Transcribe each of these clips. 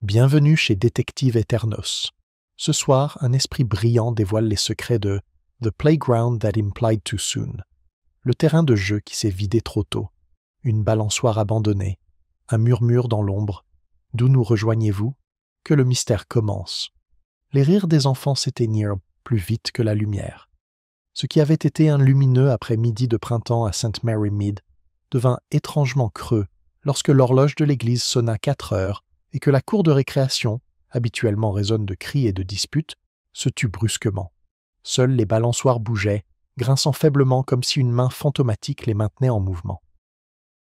Bienvenue chez Détective Eternos. Ce soir, un esprit brillant dévoile les secrets de The Playground That Implied Too Soon. Le terrain de jeu qui s'est vidé trop tôt. Une balançoire abandonnée. Un murmure dans l'ombre. D'où nous rejoignez-vous? Que le mystère commence. Les rires des enfants s'éteignirent plus vite que la lumière. Ce qui avait été un lumineux après-midi de printemps à St. Mary Mead devint étrangement creux lorsque l'horloge de l'église sonna 4 heures et que la cour de récréation, habituellement résonne de cris et de disputes, se tut brusquement. Seules les balançoires bougeaient, grinçant faiblement comme si une main fantomatique les maintenait en mouvement.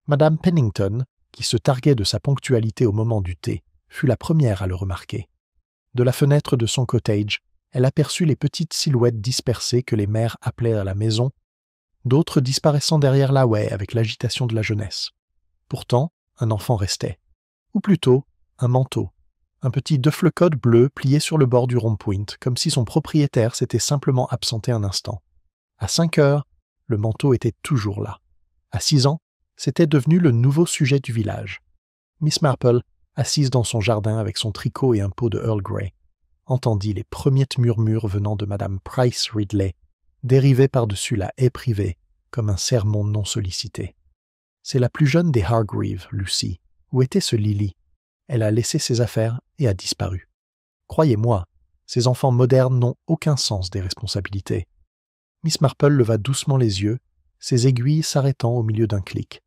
Madame Pennington, qui se targuait de sa ponctualité au moment du thé, fut la première à le remarquer. De la fenêtre de son cottage, elle aperçut les petites silhouettes dispersées que les mères appelaient à la maison, d'autres disparaissant derrière la haie avec l'agitation de la jeunesse. Pourtant, un enfant restait. Ou plutôt, un manteau. Un petit duffle-coat bleu plié sur le bord du rond-point, comme si son propriétaire s'était simplement absenté un instant. À 5 heures, le manteau était toujours là. À 6 ans, c'était devenu le nouveau sujet du village. Miss Marple, assise dans son jardin avec son tricot et un pot de Earl Grey, entendit les premiers murmures venant de Madame Price Ridley, dériver par-dessus la haie privée, comme un sermon non sollicité. C'est la plus jeune des Hargreaves, Lucy. Où était ce Lily? Elle a laissé ses affaires et a disparu. Croyez-moi, ces enfants modernes n'ont aucun sens des responsabilités. Miss Marple leva doucement les yeux, ses aiguilles s'arrêtant au milieu d'un clic.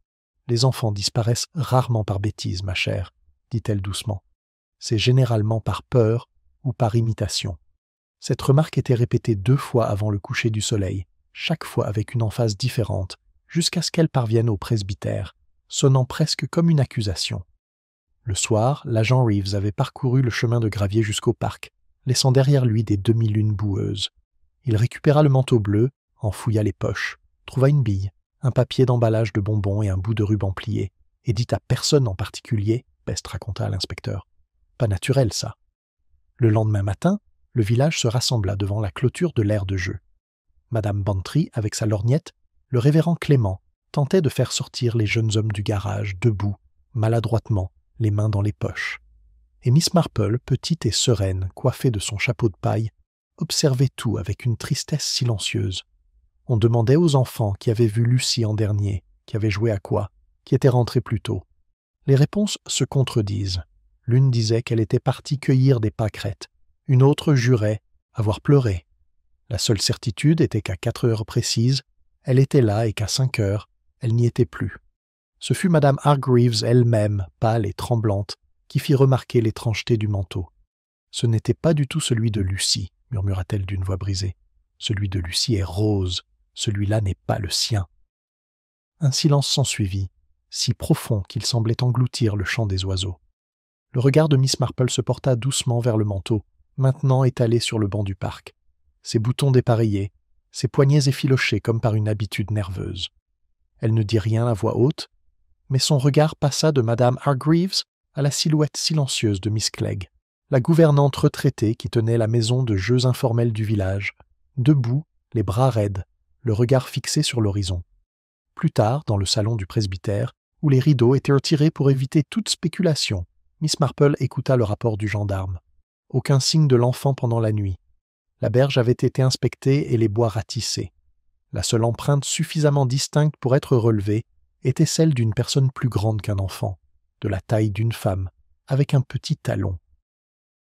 Les enfants disparaissent rarement par bêtise, ma chère, dit-elle doucement. C'est généralement par peur ou par imitation. Cette remarque était répétée 2 fois avant le coucher du soleil, chaque fois avec une emphase différente, jusqu'à ce qu'elle parvienne au presbytère, sonnant presque comme une accusation. Le soir, l'agent Reeves avait parcouru le chemin de gravier jusqu'au parc, laissant derrière lui des demi-lunes boueuses. Il récupéra le manteau bleu, en fouilla les poches, trouva une bille, un papier d'emballage de bonbons et un bout de ruban plié, et dit à personne en particulier, Best raconta à l'inspecteur. Pas naturel, ça. Le lendemain matin, le village se rassembla devant la clôture de l'aire de jeu. Madame Bantry, avec sa lorgnette, le révérend Clément, tentait de faire sortir les jeunes hommes du garage, debout, maladroitement, les mains dans les poches. Et Miss Marple, petite et sereine, coiffée de son chapeau de paille, observait tout avec une tristesse silencieuse. On demandait aux enfants qui avaient vu Lucie en dernier, qui avait joué à quoi, qui était rentré plus tôt. Les réponses se contredisent. L'une disait qu'elle était partie cueillir des pâquerettes. Une autre jurait avoir pleuré. La seule certitude était qu'à 4 heures précises, elle était là et qu'à 5 heures, elle n'y était plus. Ce fut Madame Hargreaves elle-même, pâle et tremblante, qui fit remarquer l'étrangeté du manteau. « Ce n'était pas du tout celui de Lucie, » murmura-t-elle d'une voix brisée. « Celui de Lucie est rose, celui-là n'est pas le sien. » Un silence s'ensuivit, si profond qu'il semblait engloutir le chant des oiseaux. Le regard de Miss Marple se porta doucement vers le manteau, maintenant étalé sur le banc du parc. Ses boutons dépareillés, ses poignets effilochés comme par une habitude nerveuse. Elle ne dit rien à voix haute, mais son regard passa de Madame Hargreaves à la silhouette silencieuse de Miss Clegg, la gouvernante retraitée qui tenait la maison de jeux informels du village, debout, les bras raides, le regard fixé sur l'horizon. Plus tard, dans le salon du presbytère, où les rideaux étaient retirés pour éviter toute spéculation, Miss Marple écouta le rapport du gendarme. Aucun signe de l'enfant pendant la nuit. La berge avait été inspectée et les bois ratissés. La seule empreinte suffisamment distincte pour être relevée était celle d'une personne plus grande qu'un enfant, de la taille d'une femme, avec un petit talon.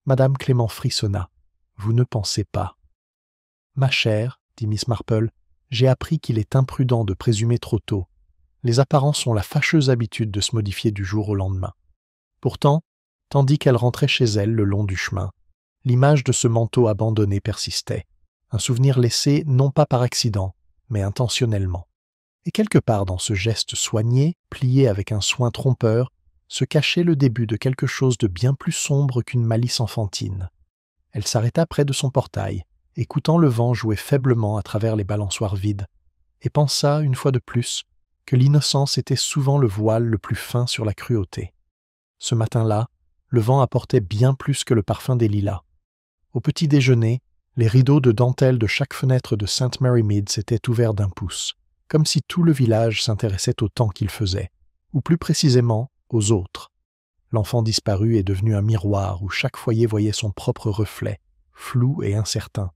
Madame Clément frissonna. « Vous ne pensez pas. »« Ma chère, dit Miss Marple, j'ai appris qu'il est imprudent de présumer trop tôt. Les apparences ont la fâcheuse habitude de se modifier du jour au lendemain. Pourtant, tandis qu'elle rentrait chez elle le long du chemin, l'image de ce manteau abandonné persistait, un souvenir laissé non pas par accident, mais intentionnellement. Et quelque part dans ce geste soigné, plié avec un soin trompeur, se cachait le début de quelque chose de bien plus sombre qu'une malice enfantine. Elle s'arrêta près de son portail, écoutant le vent jouer faiblement à travers les balançoires vides, et pensa, une fois de plus, que l'innocence était souvent le voile le plus fin sur la cruauté. Ce matin-là, le vent apportait bien plus que le parfum des lilas. Au petit déjeuner, les rideaux de dentelle de chaque fenêtre de St. Mary Mead s'étaient ouverts d'un pouce, comme si tout le village s'intéressait au temps qu'il faisait, ou plus précisément aux autres. L'enfant disparu est devenu un miroir où chaque foyer voyait son propre reflet, flou et incertain.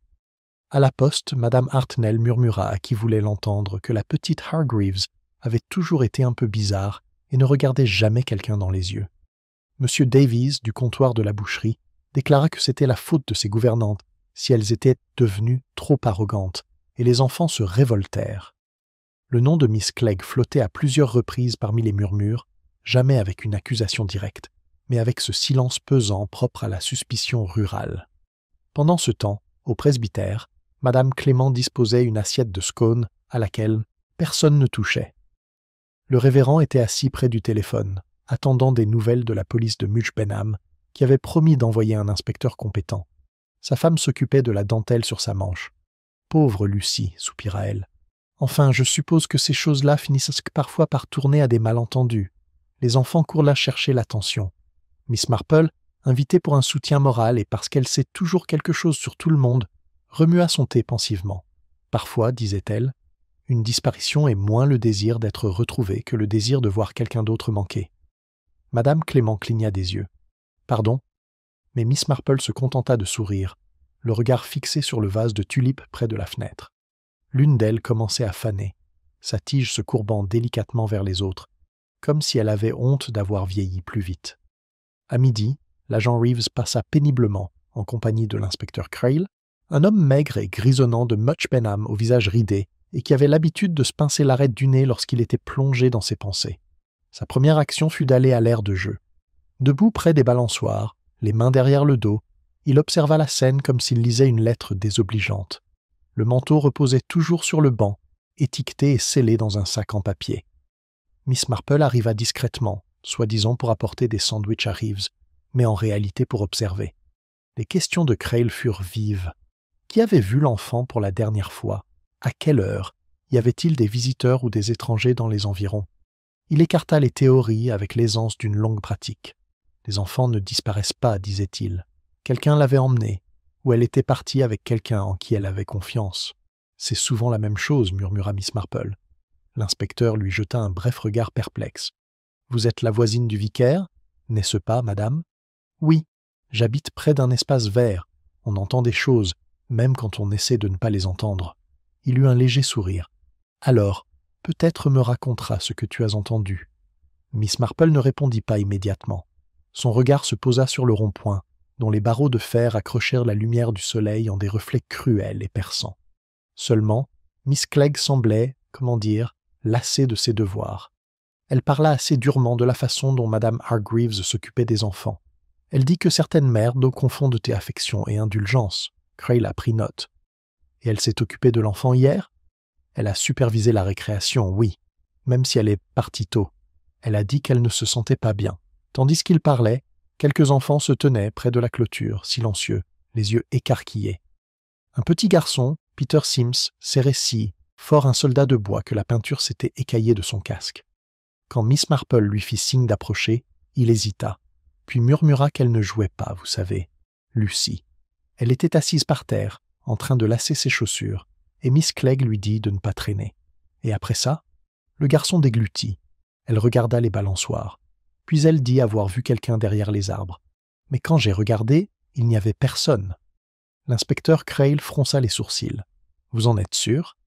À la poste, Madame Hartnell murmura à qui voulait l'entendre que la petite Hargreaves avait toujours été un peu bizarre et ne regardait jamais quelqu'un dans les yeux. Monsieur Davies, du comptoir de la boucherie, déclara que c'était la faute de ses gouvernantes si elles étaient devenues trop arrogantes, et les enfants se révoltèrent. Le nom de Miss Clegg flottait à plusieurs reprises parmi les murmures, jamais avec une accusation directe, mais avec ce silence pesant propre à la suspicion rurale. Pendant ce temps, au presbytère, Madame Clément disposait une assiette de scones à laquelle personne ne touchait. Le révérend était assis près du téléphone, attendant des nouvelles de la police de Much Benham, qui avait promis d'envoyer un inspecteur compétent. Sa femme s'occupait de la dentelle sur sa manche. « Pauvre Lucie », soupira-elle. « Enfin, je suppose que ces choses-là finissent parfois par tourner à des malentendus. Les enfants courent là chercher l'attention. Miss Marple, invitée pour un soutien moral et parce qu'elle sait toujours quelque chose sur tout le monde, remua son thé pensivement. Parfois, disait-elle, une disparition est moins le désir d'être retrouvée que le désir de voir quelqu'un d'autre manquer. Madame Clément cligna des yeux. « Pardon ?» Mais Miss Marple se contenta de sourire, le regard fixé sur le vase de tulipes près de la fenêtre. L'une d'elles commençait à faner, sa tige se courbant délicatement vers les autres, comme si elle avait honte d'avoir vieilli plus vite. À midi, l'agent Reeves passa péniblement, en compagnie de l'inspecteur Crail, un homme maigre et grisonnant de Much Benham au visage ridé et qui avait l'habitude de se pincer l'arête du nez lorsqu'il était plongé dans ses pensées. Sa première action fut d'aller à l'aire de jeu. Debout près des balançoires, les mains derrière le dos, il observa la scène comme s'il lisait une lettre désobligeante. Le manteau reposait toujours sur le banc, étiqueté et scellé dans un sac en papier. Miss Marple arriva discrètement, soi-disant pour apporter des sandwichs à Reeves, mais en réalité pour observer. Les questions de Crail furent vives. Qui avait vu l'enfant pour la dernière fois? À quelle heure? Y avait-il des visiteurs ou des étrangers dans les environs? Il écarta les théories avec l'aisance d'une longue pratique. Les enfants ne disparaissent pas, disait-il. Quelqu'un l'avait emmenée, ou elle était partie avec quelqu'un en qui elle avait confiance. C'est souvent la même chose, murmura Miss Marple. L'inspecteur lui jeta un bref regard perplexe. Vous êtes la voisine du vicaire, n'est-ce pas, madame? Oui, j'habite près d'un espace vert. On entend des choses, même quand on essaie de ne pas les entendre. Il eut un léger sourire. Alors, peut-être me raconteras ce que tu as entendu. Miss Marple ne répondit pas immédiatement. Son regard se posa sur le rond-point, dont les barreaux de fer accrochèrent la lumière du soleil en des reflets cruels et perçants. Seulement, Miss Clegg semblait, lassée de ses devoirs. Elle parla assez durement de la façon dont Madame Hargreaves s'occupait des enfants. Elle dit que certaines mères confondent affection et indulgence. Crail a pris note. Et elle s'est occupée de l'enfant hier? Elle a supervisé la récréation, oui, même si elle est partie tôt. Elle a dit qu'elle ne se sentait pas bien. Tandis qu'il parlait, quelques enfants se tenaient près de la clôture, silencieux, les yeux écarquillés. Un petit garçon, Peter Sims, serrait si fort un soldat de bois que la peinture s'était écaillée de son casque. Quand Miss Marple lui fit signe d'approcher, il hésita, puis murmura qu'elle ne jouait pas, vous savez. Lucie. Elle était assise par terre, en train de lasser ses chaussures, et Miss Clegg lui dit de ne pas traîner. Et après ça, le garçon déglutit. Elle regarda les balançoires. Puis elle dit avoir vu quelqu'un derrière les arbres. Mais quand j'ai regardé, il n'y avait personne. L'inspecteur Crail fronça les sourcils. Vous en êtes sûr?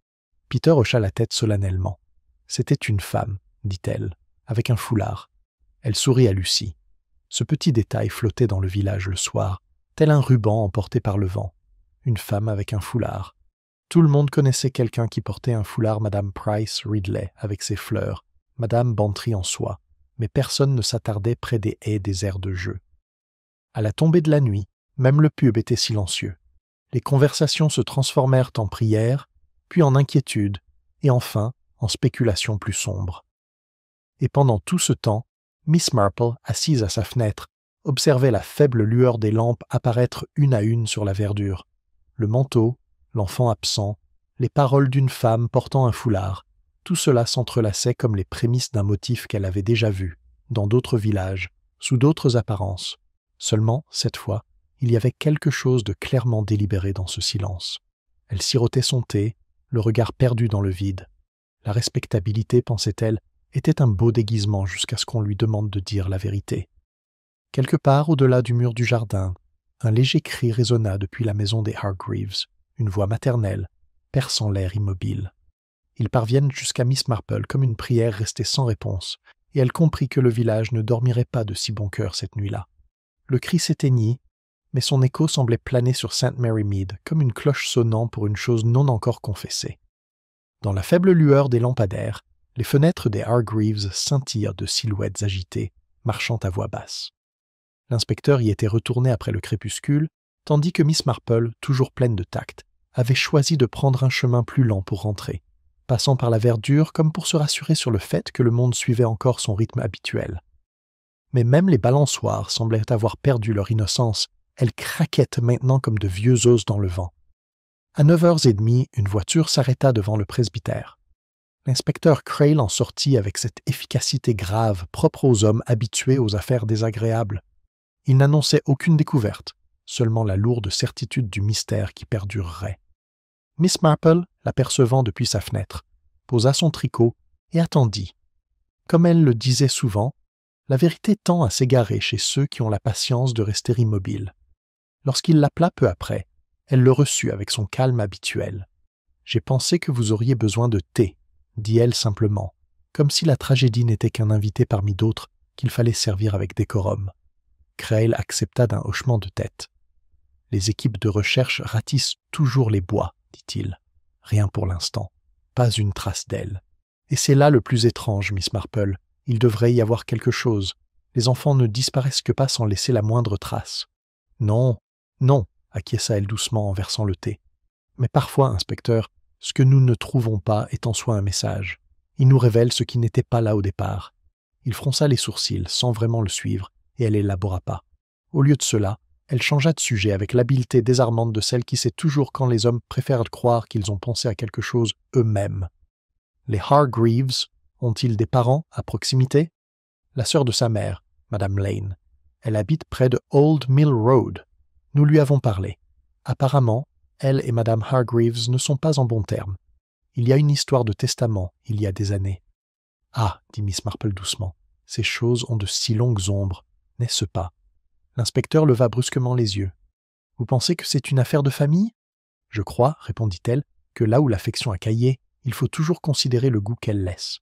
Peter hocha la tête solennellement. C'était une femme, dit-elle, avec un foulard. Elle sourit à Lucie. Ce petit détail flottait dans le village le soir, tel un ruban emporté par le vent. Une femme avec un foulard. Tout le monde connaissait quelqu'un qui portait un foulard Madame Price Ridley avec ses fleurs, Madame Bantry en soie, mais personne ne s'attardait près des haies des aires de jeu. À la tombée de la nuit, même le pub était silencieux. Les conversations se transformèrent en prières, puis en inquiétude, et enfin en spéculations plus sombres. Et pendant tout ce temps, Miss Marple, assise à sa fenêtre, observait la faible lueur des lampes apparaître une à une sur la verdure. Le manteau, l'enfant absent, les paroles d'une femme portant un foulard, tout cela s'entrelaçait comme les prémices d'un motif qu'elle avait déjà vu, dans d'autres villages, sous d'autres apparences. Seulement, cette fois, il y avait quelque chose de clairement délibéré dans ce silence. Elle sirotait son thé, le regard perdu dans le vide. La respectabilité, pensait-elle, était un beau déguisement jusqu'à ce qu'on lui demande de dire la vérité. Quelque part au-delà du mur du jardin, un léger cri résonna depuis la maison des Hargreaves, une voix maternelle, perçant l'air immobile. Ils parviennent jusqu'à Miss Marple comme une prière restée sans réponse, et elle comprit que le village ne dormirait pas de si bon cœur cette nuit-là. Le cri s'éteignit, mais son écho semblait planer sur St. Mary Mead comme une cloche sonnant pour une chose non encore confessée. Dans la faible lueur des lampadaires, les fenêtres des Hargreaves scintirent de silhouettes agitées, marchant à voix basse. L'inspecteur y était retourné après le crépuscule, tandis que Miss Marple, toujours pleine de tact, avait choisi de prendre un chemin plus lent pour rentrer, passant par la verdure comme pour se rassurer sur le fait que le monde suivait encore son rythme habituel. Mais même les balançoires semblaient avoir perdu leur innocence, elles craquaient maintenant comme de vieux os dans le vent. À 9h30, une voiture s'arrêta devant le presbytère. L'inspecteur Crail en sortit avec cette efficacité grave propre aux hommes habitués aux affaires désagréables. Il n'annonçait aucune découverte, seulement la lourde certitude du mystère qui perdurerait. Miss Marple, l'apercevant depuis sa fenêtre, posa son tricot et attendit. Comme elle le disait souvent, la vérité tend à s'égarer chez ceux qui ont la patience de rester immobiles. Lorsqu'il l'appela peu après, elle le reçut avec son calme habituel. « J'ai pensé que vous auriez besoin de thé », dit-elle simplement, comme si la tragédie n'était qu'un invité parmi d'autres qu'il fallait servir avec décorum. Crail accepta d'un hochement de tête. « Les équipes de recherche ratissent toujours les bois, dit-il. Rien pour l'instant. Pas une trace d'elle. Et c'est là le plus étrange, Miss Marple. Il devrait y avoir quelque chose. Les enfants ne disparaissent que pas sans laisser la moindre trace. »« Non, non, acquiesça-elle doucement en versant le thé. Mais parfois, inspecteur, ce que nous ne trouvons pas est en soi un message. Il nous révèle ce qui n'était pas là au départ. » Il fronça les sourcils sans vraiment le suivre, et elle élabora pas. Au lieu de cela, elle changea de sujet avec l'habileté désarmante de celle qui sait toujours quand les hommes préfèrent croire qu'ils ont pensé à quelque chose eux-mêmes. « Les Hargreaves ont-ils des parents à proximité ?» La sœur de sa mère, Madame Lane. Elle habite près de Old Mill Road. Nous lui avons parlé. Apparemment, elle et Madame Hargreaves ne sont pas en bons termes. Il y a une histoire de testament, il y a des années. « Ah, dit Miss Marple doucement, ces choses ont de si longues ombres, n'est-ce pas ?» L'inspecteur leva brusquement les yeux. « Vous pensez que c'est une affaire de famille ?»« Je crois, répondit-elle, que là où l'affection a caillé, il faut toujours considérer le goût qu'elle laisse. »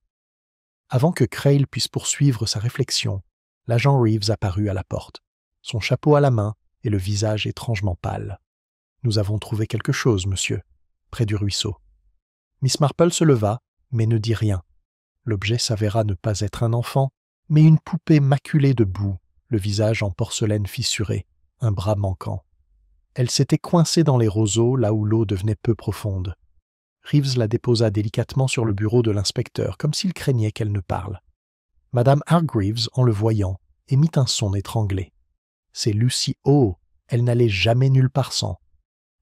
Avant que Crail puisse poursuivre sa réflexion, l'agent Reeves apparut à la porte, son chapeau à la main et le visage étrangement pâle. « Nous avons trouvé quelque chose, monsieur, près du ruisseau. » Miss Marple se leva, mais ne dit rien. L'objet s'avéra ne pas être un enfant, mais une poupée maculée de boue, le visage en porcelaine fissurée, un bras manquant. Elle s'était coincée dans les roseaux là où l'eau devenait peu profonde. Reeves la déposa délicatement sur le bureau de l'inspecteur, comme s'il craignait qu'elle ne parle. Madame Hargreaves, en le voyant, émit un son étranglé. « C'est Lucy O. Elle n'allait jamais nulle part sans. »«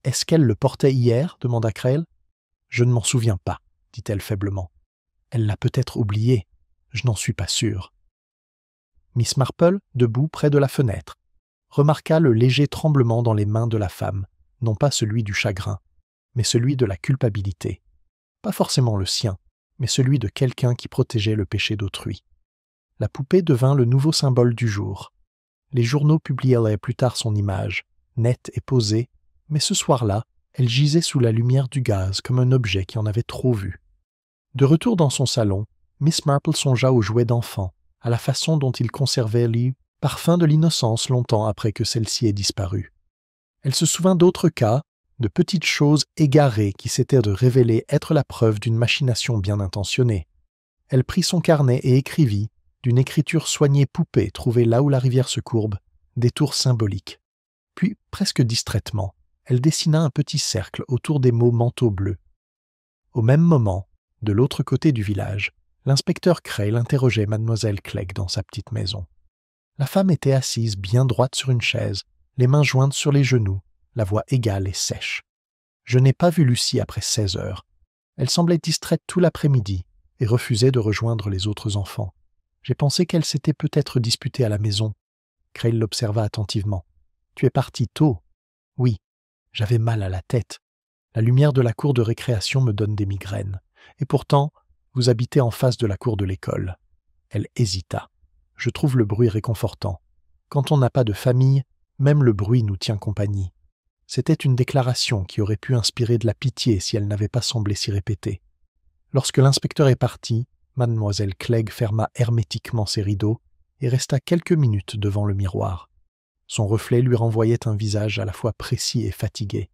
Est-ce qu'elle le portait hier ?» demanda Crail. « Je ne m'en souviens pas, » dit-elle faiblement. « Elle l'a peut-être oublié. Je n'en suis pas sûre. » Miss Marple, debout près de la fenêtre, remarqua le léger tremblement dans les mains de la femme, non pas celui du chagrin, mais celui de la culpabilité. Pas forcément le sien, mais celui de quelqu'un qui protégeait le péché d'autrui. La poupée devint le nouveau symbole du jour. Les journaux publieraient plus tard son image, nette et posée, mais ce soir-là, elle gisait sous la lumière du gaz comme un objet qui en avait trop vu. De retour dans son salon, Miss Marple songea aux jouets d'enfant, à la façon dont il conservait le parfum de l'innocence longtemps après que celle-ci ait disparu. Elle se souvint d'autres cas, de petites choses égarées qui s'étaient de révéler être la preuve d'une machination bien intentionnée. Elle prit son carnet et écrivit, d'une écriture soignée poupée trouvée là où la rivière se courbe, des tours symboliques. Puis, presque distraitement, elle dessina un petit cercle autour des mots manteau bleu. Au même moment, de l'autre côté du village, l'inspecteur Crail interrogeait Mademoiselle Clegg dans sa petite maison. La femme était assise bien droite sur une chaise, les mains jointes sur les genoux, la voix égale et sèche. Je n'ai pas vu Lucie après 16 heures. Elle semblait distraite tout l'après-midi et refusait de rejoindre les autres enfants. J'ai pensé qu'elle s'était peut-être disputée à la maison. Crail l'observa attentivement. « Tu es parti tôt ?»« Oui, j'avais mal à la tête. La lumière de la cour de récréation me donne des migraines. Et pourtant, vous habitez en face de la cour de l'école. » Elle hésita. « Je trouve le bruit réconfortant. Quand on n'a pas de famille, même le bruit nous tient compagnie. C'était une déclaration qui aurait pu inspirer de la pitié si elle n'avait pas semblé s'y répéter. Lorsque l'inspecteur est parti, mademoiselle Clegg ferma hermétiquement ses rideaux et resta quelques minutes devant le miroir. Son reflet lui renvoyait un visage à la fois précis et fatigué,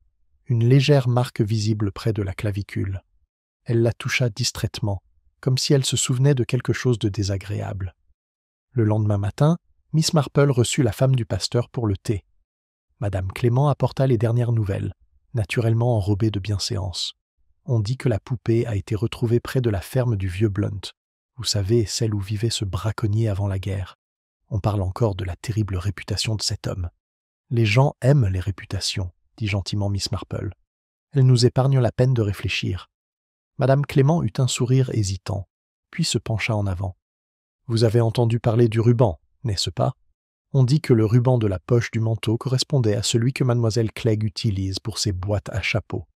une légère marque visible près de la clavicule. Elle la toucha distraitement, comme si elle se souvenait de quelque chose de désagréable. Le lendemain matin, Miss Marple reçut la femme du pasteur pour le thé. Madame Clément apporta les dernières nouvelles, naturellement enrobée de bienséance. On dit que la poupée a été retrouvée près de la ferme du vieux Blunt. Vous savez, celle où vivait ce braconnier avant la guerre. On parle encore de la terrible réputation de cet homme. Les gens aiment les réputations, dit gentiment Miss Marple. Elle nous épargne la peine de réfléchir. Madame Clément eut un sourire hésitant, puis se pencha en avant. Vous avez entendu parler du ruban, n'est-ce pas? On dit que le ruban de la poche du manteau correspondait à celui que mademoiselle Clegg utilise pour ses boîtes à chapeau.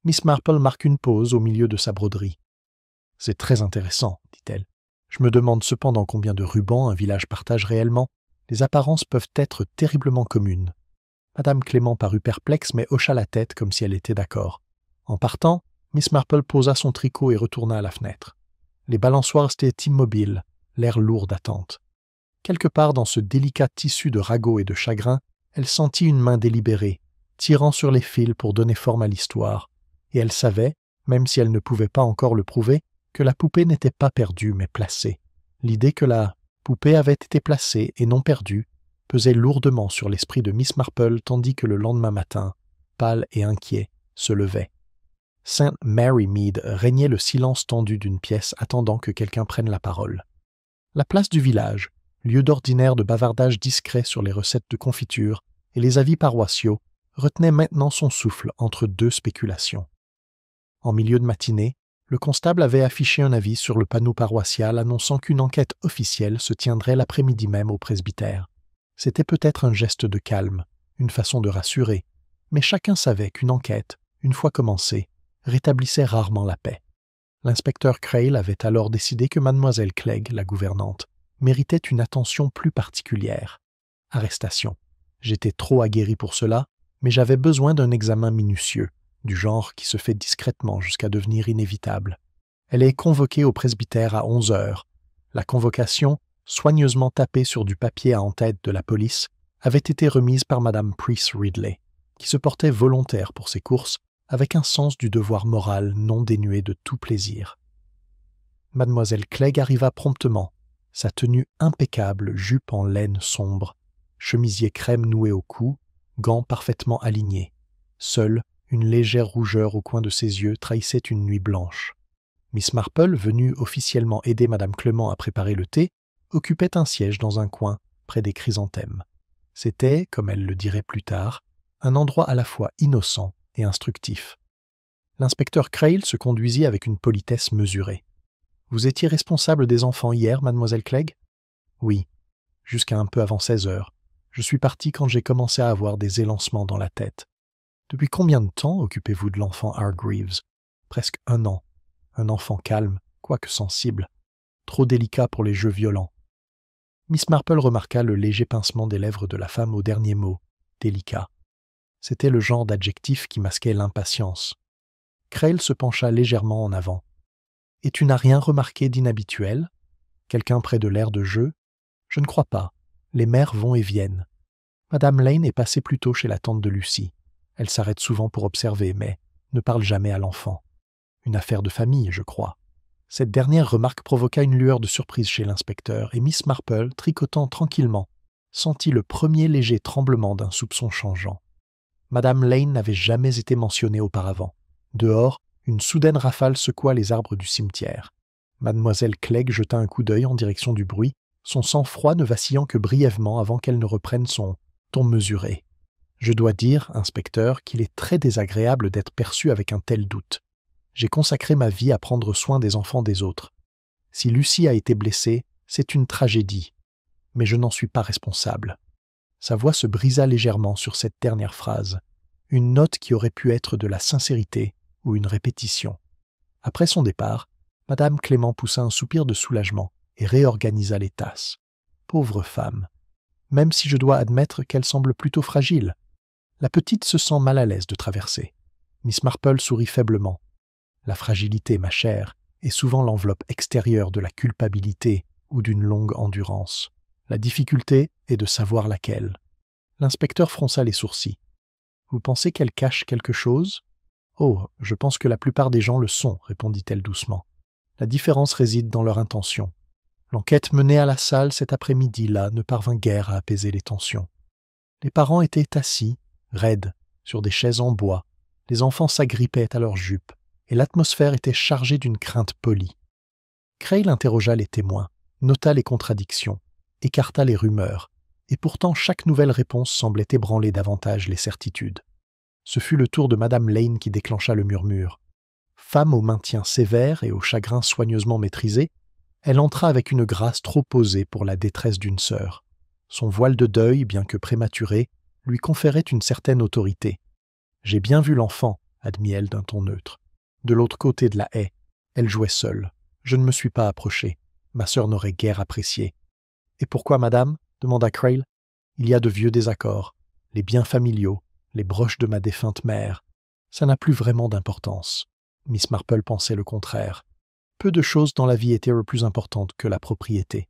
Miss Marple marque une pause au milieu de sa broderie. « C'est très intéressant, dit-elle. Je me demande cependant combien de rubans un village partage réellement. Les apparences peuvent être terriblement communes. » Madame Clément parut perplexe mais hocha la tête comme si elle était d'accord. En partant, Miss Marple posa son tricot et retourna à la fenêtre. Les balançoires étaient immobiles, l'air lourd d'attente. Quelque part dans ce délicat tissu de ragots et de chagrin, elle sentit une main délibérée, tirant sur les fils pour donner forme à l'histoire, et elle savait, même si elle ne pouvait pas encore le prouver, que la poupée n'était pas perdue mais placée. L'idée que la poupée avait été placée et non perdue pesait lourdement sur l'esprit de Miss Marple tandis que le lendemain matin, pâle et inquiet, se levait. Saint Mary Mead régnait le silence tendu d'une pièce attendant que quelqu'un prenne la parole. La place du village, lieu d'ordinaire de bavardage discret sur les recettes de confiture et les avis paroissiaux, retenait maintenant son souffle entre deux spéculations. En milieu de matinée, le constable avait affiché un avis sur le panneau paroissial annonçant qu'une enquête officielle se tiendrait l'après-midi même au presbytère. C'était peut-être un geste de calme, une façon de rassurer, mais chacun savait qu'une enquête, une fois commencée, rétablissait rarement la paix. L'inspecteur Crail avait alors décidé que mademoiselle Clegg, la gouvernante, méritait une attention plus particulière. Arrestation. J'étais trop aguerri pour cela, mais j'avais besoin d'un examen minutieux, du genre qui se fait discrètement jusqu'à devenir inévitable. Elle est convoquée au presbytère à 11 heures. La convocation, soigneusement tapée sur du papier à en-tête de la police, avait été remise par madame Price Ridley, qui se portait volontaire pour ses courses, avec un sens du devoir moral non dénué de tout plaisir. Mademoiselle Clegg arriva promptement, sa tenue impeccable, jupe en laine sombre, chemisier crème noué au cou, gants parfaitement alignés. Seule, une légère rougeur au coin de ses yeux trahissait une nuit blanche. Miss Marple, venue officiellement aider madame Clément à préparer le thé, occupait un siège dans un coin, près des chrysanthèmes. C'était, comme elle le dirait plus tard, un endroit à la fois innocent et instructif. L'inspecteur Crail se conduisit avec une politesse mesurée. « Vous étiez responsable des enfants hier, mademoiselle Clegg ?»« Oui, jusqu'à un peu avant 16 heures. Je suis parti quand j'ai commencé à avoir des élancements dans la tête. Depuis combien de temps occupez-vous de l'enfant Hargreaves ? Presque 1 an. Un enfant calme, quoique sensible. Trop délicat pour les jeux violents. » Miss Marple remarqua le léger pincement des lèvres de la femme au dernier mot, délicat. C'était le genre d'adjectif qui masquait l'impatience. Crail se pencha légèrement en avant. « Et tu n'as rien remarqué d'inhabituel ? Quelqu'un près de l'aire de jeu ? Je ne crois pas. Les mères vont et viennent. Madame Lane est passée plus tôt chez la tante de Lucie. Elle s'arrête souvent pour observer, mais ne parle jamais à l'enfant. Une affaire de famille, je crois. » Cette dernière remarque provoqua une lueur de surprise chez l'inspecteur, et Miss Marple, tricotant tranquillement, sentit le premier léger tremblement d'un soupçon changeant. Madame Lane n'avait jamais été mentionnée auparavant. Dehors, une soudaine rafale secoua les arbres du cimetière. Mademoiselle Clegg jeta un coup d'œil en direction du bruit, son sang-froid ne vacillant que brièvement avant qu'elle ne reprenne son ton mesuré. « Je dois dire, inspecteur, qu'il est très désagréable d'être perçu avec un tel doute. J'ai consacré ma vie à prendre soin des enfants des autres. Si Lucie a été blessée, c'est une tragédie. Mais je n'en suis pas responsable. » Sa voix se brisa légèrement sur cette dernière phrase, une note qui aurait pu être de la sincérité ou une répétition. Après son départ, madame Clément poussa un soupir de soulagement et réorganisa les tasses. Pauvre femme. même si je dois admettre qu'elle semble plutôt fragile. La petite se sent mal à l'aise de traverser. Miss Marple sourit faiblement. La fragilité, ma chère, est souvent l'enveloppe extérieure de la culpabilité ou d'une longue endurance. La difficulté est de savoir laquelle. L'inspecteur fronça les sourcils. Vous pensez qu'elle cache quelque chose ? Oh, je pense que la plupart des gens le sont, répondit-elle doucement. La différence réside dans leur intention. L'enquête menée à la salle cet après-midi-là ne parvint guère à apaiser les tensions. Les parents étaient assis, raides, sur des chaises en bois, les enfants s'agrippaient à leurs jupes, et l'atmosphère était chargée d'une crainte polie. Crail interrogea les témoins, nota les contradictions, écarta les rumeurs, et pourtant chaque nouvelle réponse semblait ébranler davantage les certitudes. Ce fut le tour de Madame Lane qui déclencha le murmure. Femme au maintien sévère et au chagrin soigneusement maîtrisé, elle entra avec une grâce trop posée pour la détresse d'une sœur. Son voile de deuil, bien que prématuré, lui conférait une certaine autorité. « J'ai bien vu l'enfant », admit-elle d'un ton neutre. De l'autre côté de la haie, elle jouait seule. Je ne me suis pas approché. Ma sœur n'aurait guère apprécié. « Et pourquoi, madame ?» demanda Crail. « Il y a de vieux désaccords, les biens familiaux, les broches de ma défunte mère. Ça n'a plus vraiment d'importance. » Miss Marple pensait le contraire. Peu de choses dans la vie étaient plus importantes que la propriété.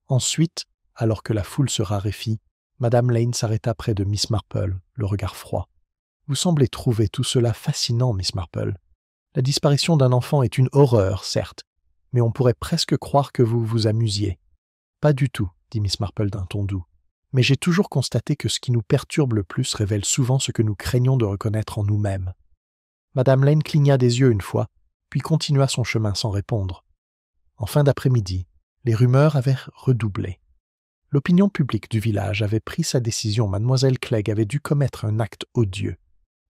Ensuite, alors que la foule se raréfit, Madame Lane s'arrêta près de Miss Marple, le regard froid. « Vous semblez trouver tout cela fascinant, Miss Marple. La disparition d'un enfant est une horreur, certes, mais on pourrait presque croire que vous vous amusiez. »« Pas du tout, » dit Miss Marple d'un ton doux. « Mais j'ai toujours constaté que ce qui nous perturbe le plus révèle souvent ce que nous craignons de reconnaître en nous-mêmes. » Madame Lane cligna des yeux une fois, puis continua son chemin sans répondre. En fin d'après-midi, les rumeurs avaient redoublé. L'opinion publique du village avait pris sa décision. Mademoiselle Clegg avait dû commettre un acte odieux.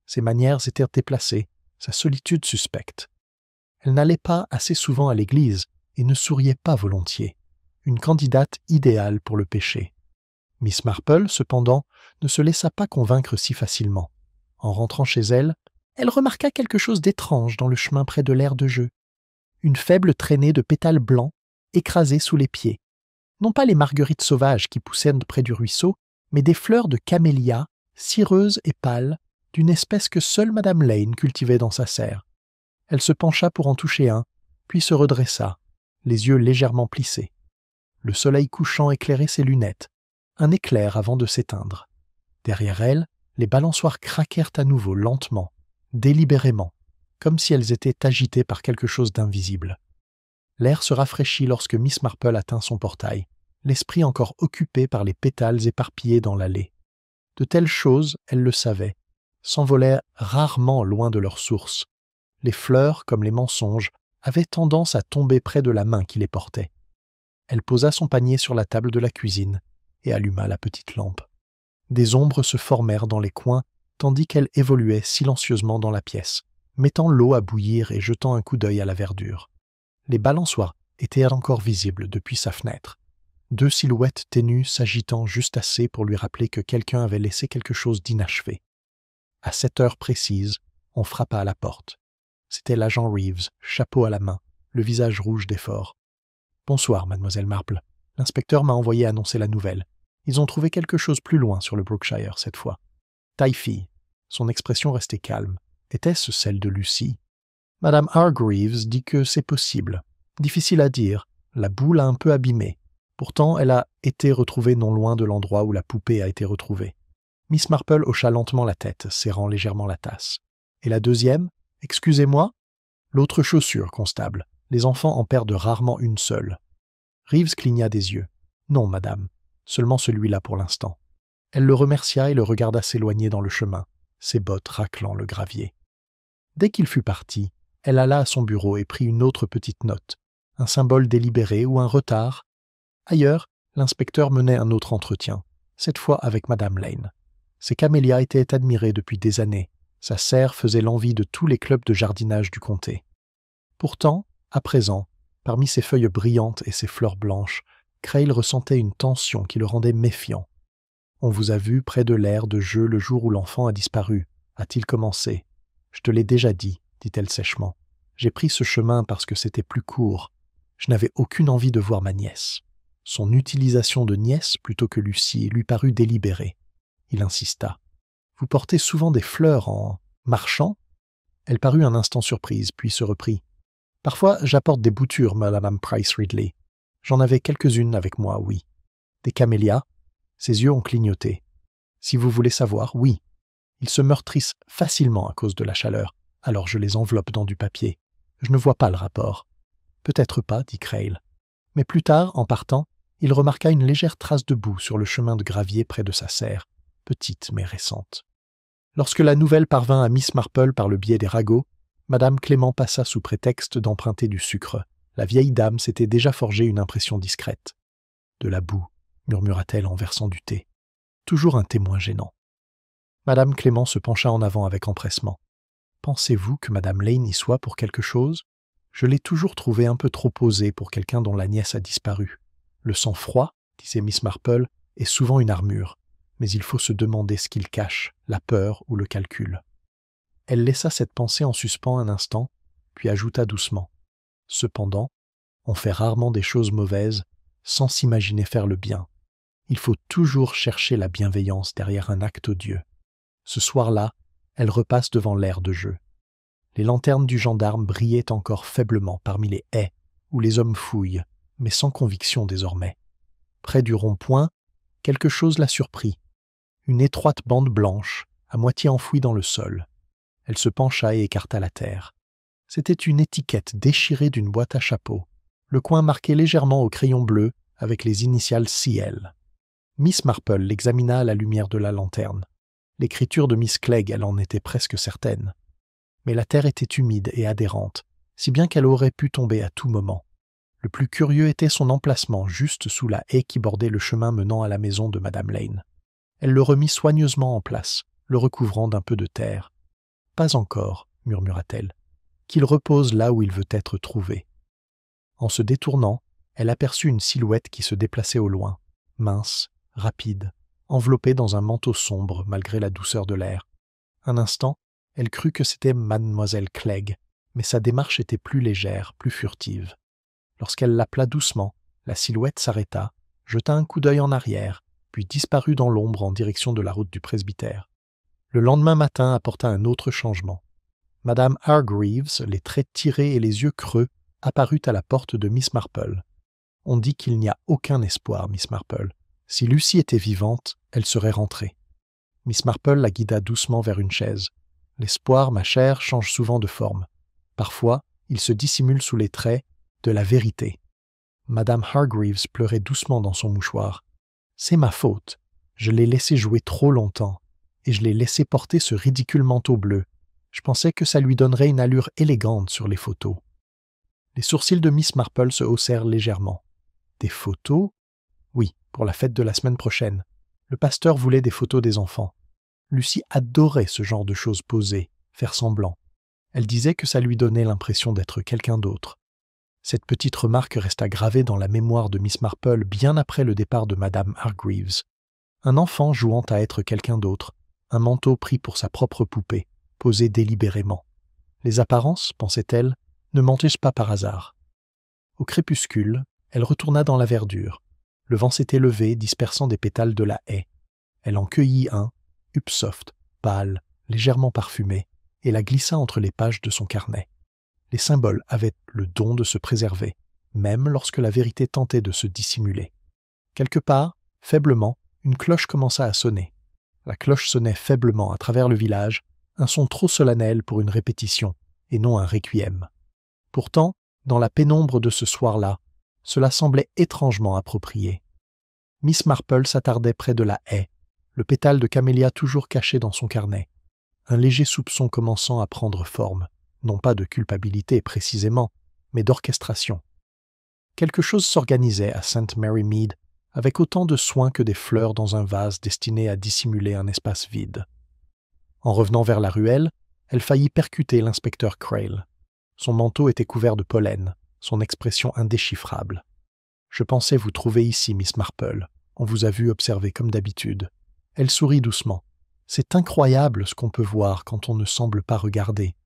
Ses manières étaient déplacées, sa solitude suspecte. Elle n'allait pas assez souvent à l'église et ne souriait pas volontiers. Une candidate idéale pour le péché. Miss Marple, cependant, ne se laissa pas convaincre si facilement. En rentrant chez elle, elle remarqua quelque chose d'étrange dans le chemin près de l'aire de jeu. Une faible traînée de pétales blancs écrasés sous les pieds. Non pas les marguerites sauvages qui poussaient près du ruisseau, mais des fleurs de camélia, cireuses et pâles, d'une espèce que seule Madame Lane cultivait dans sa serre. Elle se pencha pour en toucher un, puis se redressa, les yeux légèrement plissés. Le soleil couchant éclairait ses lunettes, un éclair avant de s'éteindre. Derrière elle, les balançoires craquèrent à nouveau lentement, délibérément, comme si elles étaient agitées par quelque chose d'invisible. L'air se rafraîchit lorsque Miss Marple atteint son portail, l'esprit encore occupé par les pétales éparpillés dans l'allée. De telles choses, elle le savait, s'envolaient rarement loin de leur source. Les fleurs, comme les mensonges, avaient tendance à tomber près de la main qui les portait. Elle posa son panier sur la table de la cuisine et alluma la petite lampe. Des ombres se formèrent dans les coins, tandis qu'elle évoluait silencieusement dans la pièce, mettant l'eau à bouillir et jetant un coup d'œil à la verdure. Les balançoires étaient encore visibles depuis sa fenêtre. 2 silhouettes ténues s'agitant juste assez pour lui rappeler que quelqu'un avait laissé quelque chose d'inachevé. À 7 heures précises, on frappa à la porte. C'était l'agent Reeves, chapeau à la main, le visage rouge d'effort. « Bonsoir, mademoiselle Marple. L'inspecteur m'a envoyé annoncer la nouvelle. Ils ont trouvé quelque chose plus loin sur le Brookshire cette fois. » Taille-fille. Son expression restait calme. Était-ce celle de Lucie? Madame Hargreaves dit que c'est possible. Difficile à dire. La boue l'a un peu abîmée. Pourtant, elle a été retrouvée non loin de l'endroit où la poupée a été retrouvée. Miss Marple hocha lentement la tête, serrant légèrement la tasse. Et la deuxième? Excusez-moi? L'autre chaussure, constable. Les enfants en perdent rarement une seule. Reeves cligna des yeux. Non, madame. Seulement celui-là pour l'instant. Elle le remercia et le regarda s'éloigner dans le chemin, ses bottes raclant le gravier. Dès qu'il fut parti, elle alla à son bureau et prit une autre petite note, un symbole délibéré ou un retard. Ailleurs, l'inspecteur menait un autre entretien, cette fois avec Madame Lane. Ses camélias étaient admirées depuis des années. Sa serre faisait l'envie de tous les clubs de jardinage du comté. Pourtant, à présent, parmi ses feuilles brillantes et ses fleurs blanches, Crail ressentait une tension qui le rendait méfiant. « On vous a vu près de l'aire de jeu le jour où l'enfant a disparu, a-t-il commencé. Je te l'ai déjà dit, dit-elle sèchement. J'ai pris ce chemin parce que c'était plus court. Je n'avais aucune envie de voir ma nièce. Son utilisation de nièce plutôt que Lucie lui parut délibérée. Il insista. « Vous portez souvent des fleurs en marchant ?» Elle parut un instant surprise, puis se reprit. « Parfois, j'apporte des boutures, Madame Price Ridley. J'en avais quelques-unes avec moi, oui. Des camélias ?» Ses yeux ont clignoté. « Si vous voulez savoir, oui. Ils se meurtrissent facilement à cause de la chaleur, alors je les enveloppe dans du papier. Je ne vois pas le rapport. »« Peut-être pas, » dit Creil. Mais plus tard, en partant, il remarqua une légère trace de boue sur le chemin de gravier près de sa serre, petite mais récente. Lorsque la nouvelle parvint à Miss Marple par le biais des ragots, Madame Clément passa sous prétexte d'emprunter du sucre. La vieille dame s'était déjà forgé une impression discrète. « De la boue », murmura-t-elle en versant du thé. Toujours un témoin gênant. Madame Clément se pencha en avant avec empressement. « Pensez-vous que Madame Lane y soit pour quelque chose ? Je l'ai toujours trouvée un peu trop posée pour quelqu'un dont la nièce a disparu. Le sang-froid, disait Miss Marple, est souvent une armure, mais il faut se demander ce qu'il cache, la peur ou le calcul. » Elle laissa cette pensée en suspens un instant, puis ajouta doucement. « Cependant, on fait rarement des choses mauvaises sans s'imaginer faire le bien. Il faut toujours chercher la bienveillance derrière un acte odieux. » Ce soir-là, elle repasse devant l'aire de jeu. Les lanternes du gendarme brillaient encore faiblement parmi les haies où les hommes fouillent, mais sans conviction désormais. Près du rond-point, quelque chose la surprit. Une étroite bande blanche, à moitié enfouie dans le sol. Elle se pencha et écarta la terre. C'était une étiquette déchirée d'une boîte à chapeau, le coin marqué légèrement au crayon bleu avec les initiales CL. Miss Marple l'examina à la lumière de la lanterne. L'écriture de Miss Clegg, elle en était presque certaine. Mais la terre était humide et adhérente, si bien qu'elle aurait pu tomber à tout moment. Le plus curieux était son emplacement juste sous la haie qui bordait le chemin menant à la maison de Madame Lane. Elle le remit soigneusement en place, le recouvrant d'un peu de terre. « Pas encore, » murmura-t-elle, « qu'il repose là où il veut être trouvé. » En se détournant, elle aperçut une silhouette qui se déplaçait au loin, mince, rapide, enveloppée dans un manteau sombre malgré la douceur de l'air. Un instant, elle crut que c'était Mademoiselle Clegg, mais sa démarche était plus légère, plus furtive. Lorsqu'elle l'appela doucement, la silhouette s'arrêta, jeta un coup d'œil en arrière, puis disparut dans l'ombre en direction de la route du presbytère. Le lendemain matin apporta un autre changement. Madame Hargreaves, les traits tirés et les yeux creux, apparut à la porte de Miss Marple. « On dit qu'il n'y a aucun espoir, Miss Marple. Si Lucie était vivante, elle serait rentrée. » Miss Marple la guida doucement vers une chaise. « L'espoir, ma chère, change souvent de forme. Parfois, il se dissimule sous les traits de la vérité. » Madame Hargreaves pleurait doucement dans son mouchoir. « C'est ma faute. Je l'ai laissé jouer trop longtemps, et je l'ai laissé porter ce ridicule manteau bleu. Je pensais que ça lui donnerait une allure élégante sur les photos. » Les sourcils de Miss Marple se haussèrent légèrement. « Des photos ? Oui, pour la fête de la semaine prochaine. Le pasteur voulait des photos des enfants. Lucie adorait ce genre de choses posées, faire semblant. Elle disait que ça lui donnait l'impression d'être quelqu'un d'autre. Cette petite remarque resta gravée dans la mémoire de Miss Marple bien après le départ de Madame Hargreaves. Un enfant jouant à être quelqu'un d'autre, un manteau pris pour sa propre poupée, posé délibérément. Les apparences, pensait-elle, ne mentent pas par hasard. Au crépuscule, elle retourna dans la verdure. Le vent s'était levé, dispersant des pétales de la haie. Elle en cueillit un, Upsoft, pâle, légèrement parfumé, et la glissa entre les pages de son carnet. Les symboles avaient le don de se préserver, même lorsque la vérité tentait de se dissimuler. Quelque part, faiblement, une cloche commença à sonner. La cloche sonnait faiblement à travers le village, un son trop solennel pour une répétition, et non un requiem. Pourtant, dans la pénombre de ce soir-là, cela semblait étrangement approprié. Miss Marple s'attardait près de la haie, le pétale de camélia toujours caché dans son carnet, un léger soupçon commençant à prendre forme, non pas de culpabilité précisément, mais d'orchestration. Quelque chose s'organisait à St. Mary Mead avec autant de soin que des fleurs dans un vase destiné à dissimuler un espace vide. En revenant vers la ruelle, elle faillit percuter l'inspecteur Creil. Son manteau était couvert de pollen, son expression indéchiffrable. « Je pensais vous trouver ici, Miss Marple. On vous a vu observer comme d'habitude. » Elle sourit doucement. « C'est incroyable ce qu'on peut voir quand on ne semble pas regarder. »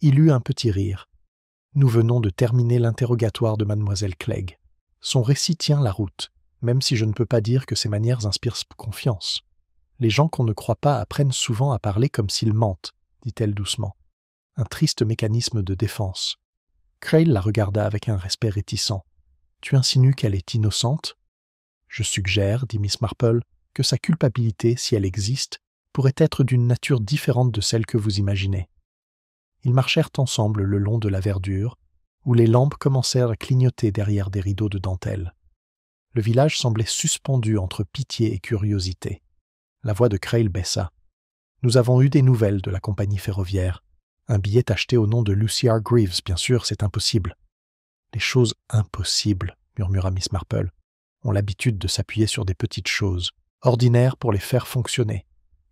Il eut un petit rire. « Nous venons de terminer l'interrogatoire de Mademoiselle Clegg. Son récit tient la route, même si je ne peux pas dire que ses manières inspirent confiance. Les gens qu'on ne croit pas apprennent souvent à parler comme s'ils mentent, dit-elle doucement. Un triste mécanisme de défense. Crail la regarda avec un respect réticent. Tu insinues qu'elle est innocente ? Je suggère, dit Miss Marple, que sa culpabilité, si elle existe, pourrait être d'une nature différente de celle que vous imaginez. Ils marchèrent ensemble le long de la verdure, où les lampes commencèrent à clignoter derrière des rideaux de dentelle. Le village semblait suspendu entre pitié et curiosité. La voix de Crail baissa. « Nous avons eu des nouvelles de la compagnie ferroviaire. Un billet acheté au nom de Lucy Hargreaves, bien sûr, c'est impossible. »« Les choses impossibles, » murmura Miss Marple, ont l'habitude de s'appuyer sur des petites choses, ordinaires pour les faire fonctionner.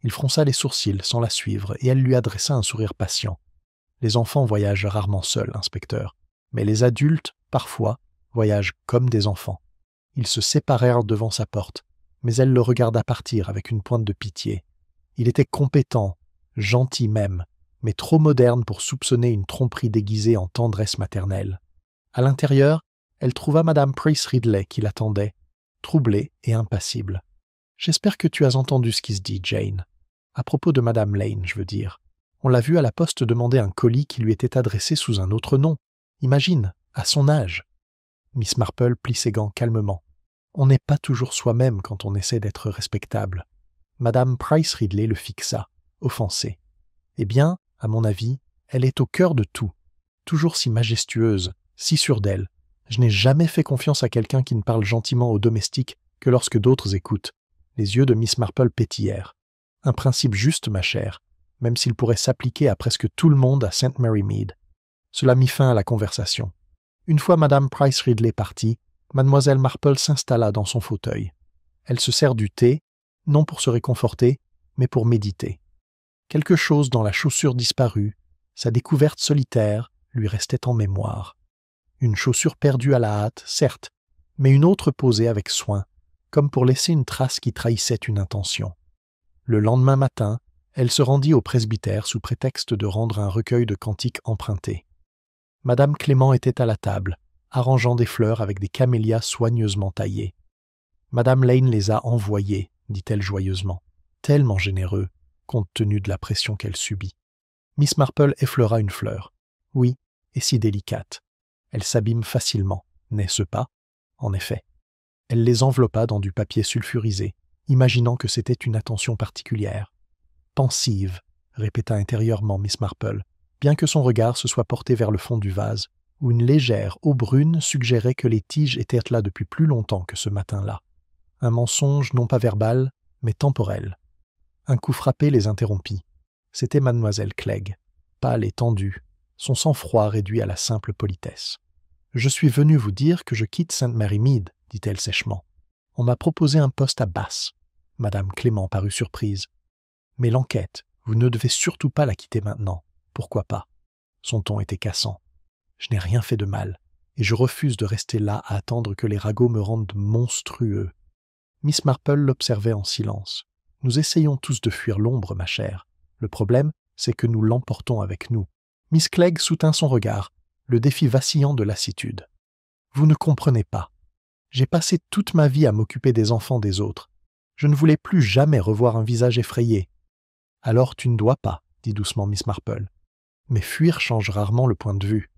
Il fronça les sourcils sans la suivre et elle lui adressa un sourire patient. Les enfants voyagent rarement seuls, inspecteur, mais les adultes, parfois, voyagent comme des enfants. Ils se séparèrent devant sa porte, mais elle le regarda partir avec une pointe de pitié. Il était compétent, gentil même, mais trop moderne pour soupçonner une tromperie déguisée en tendresse maternelle. À l'intérieur, elle trouva Madame Price Ridley qui l'attendait, troublée et impassible. « J'espère que tu as entendu ce qui se dit, Jane. À propos de Madame Lane, je veux dire. On l'a vue à la poste demander un colis qui lui était adressé sous un autre nom. Imagine, à son âge. » Miss Marple plie ses gants calmement. On n'est pas toujours soi-même quand on essaie d'être respectable. Madame Price Ridley le fixa, offensée. Eh bien, à mon avis, elle est au cœur de tout. Toujours si majestueuse, si sûre d'elle. Je n'ai jamais fait confiance à quelqu'un qui ne parle gentiment aux domestiques que lorsque d'autres écoutent. Les yeux de Miss Marple pétillèrent. Un principe juste, ma chère, même s'il pourrait s'appliquer à presque tout le monde à St. Mary Mead. Cela mit fin à la conversation. Une fois Madame Price Ridley partie, Mademoiselle Marple s'installa dans son fauteuil. Elle se sert du thé, non pour se réconforter, mais pour méditer. Quelque chose dans la chaussure disparue, sa découverte solitaire, lui restait en mémoire. Une chaussure perdue à la hâte, certes, mais une autre posée avec soin, comme pour laisser une trace qui trahissait une intention. Le lendemain matin, elle se rendit au presbytère sous prétexte de rendre un recueil de cantiques empruntés. Madame Clément était à la table, arrangeant des fleurs avec des camélias soigneusement taillées. Madame Lane les a envoyées, dit-elle joyeusement, tellement généreux, compte tenu de la pression qu'elle subit. Miss Marple effleura une fleur. Oui, et si délicate. Elle s'abîme facilement, n'est-ce pas ? En effet. Elle les enveloppa dans du papier sulfurisé, imaginant que c'était une attention particulière. Pensive, répéta intérieurement Miss Marple, bien que son regard se soit porté vers le fond du vase, où une légère eau brune suggérait que les tiges étaient là depuis plus longtemps que ce matin-là. Un mensonge non pas verbal, mais temporel. Un coup frappé les interrompit. C'était mademoiselle Clegg, pâle et tendue, son sang-froid réduit à la simple politesse. « Je suis venue vous dire que je quitte St. Mary Mead, dit-elle sèchement. On m'a proposé un poste à Bath. » Madame Clément parut surprise. « Mais l'enquête, vous ne devez surtout pas la quitter maintenant. Pourquoi pas ?» Son ton était cassant. « Je n'ai rien fait de mal, et je refuse de rester là à attendre que les ragots me rendent monstrueux. » Miss Marple l'observait en silence. « Nous essayons tous de fuir l'ombre, ma chère. Le problème, c'est que nous l'emportons avec nous. » Miss Clegg soutint son regard, le défi vacillant de lassitude. « Vous ne comprenez pas. J'ai passé toute ma vie à m'occuper des enfants des autres. Je ne voulais plus jamais revoir un visage effrayé. »« Alors tu ne dois pas, » dit doucement Miss Marple. « Mais fuir change rarement le point de vue. »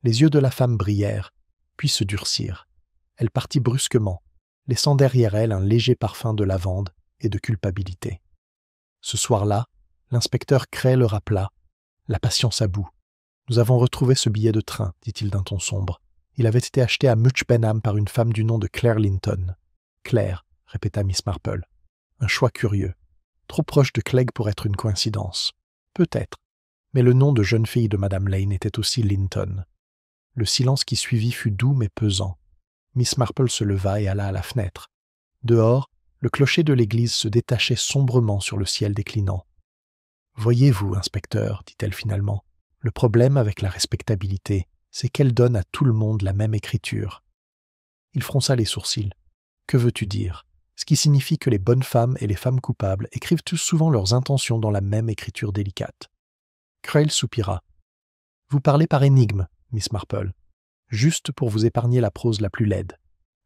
Les yeux de la femme brillèrent, puis se durcirent. Elle partit brusquement, laissant derrière elle un léger parfum de lavande et de culpabilité. Ce soir-là, l'inspecteur Cray le rappela. La patience à bout. « Nous avons retrouvé ce billet de train, dit-il d'un ton sombre. Il avait été acheté à Much Benham par une femme du nom de Claire Linton. »« Claire, » répéta Miss Marple. « Un choix curieux. Trop proche de Clegg pour être une coïncidence. Peut-être. Mais le nom de jeune fille de Madame Lane était aussi Linton. » Le silence qui suivit fut doux mais pesant. Miss Marple se leva et alla à la fenêtre. Dehors, le clocher de l'église se détachait sombrement sur le ciel déclinant. « Voyez-vous, inspecteur, dit-elle finalement, le problème avec la respectabilité, c'est qu'elle donne à tout le monde la même écriture. » Il fronça les sourcils. « Que veux-tu dire ? Ce qui signifie que les bonnes femmes et les femmes coupables écrivent tous souvent leurs intentions dans la même écriture délicate. » Crail soupira. « Vous parlez par énigme, Miss Marple, juste pour vous épargner la prose la plus laide.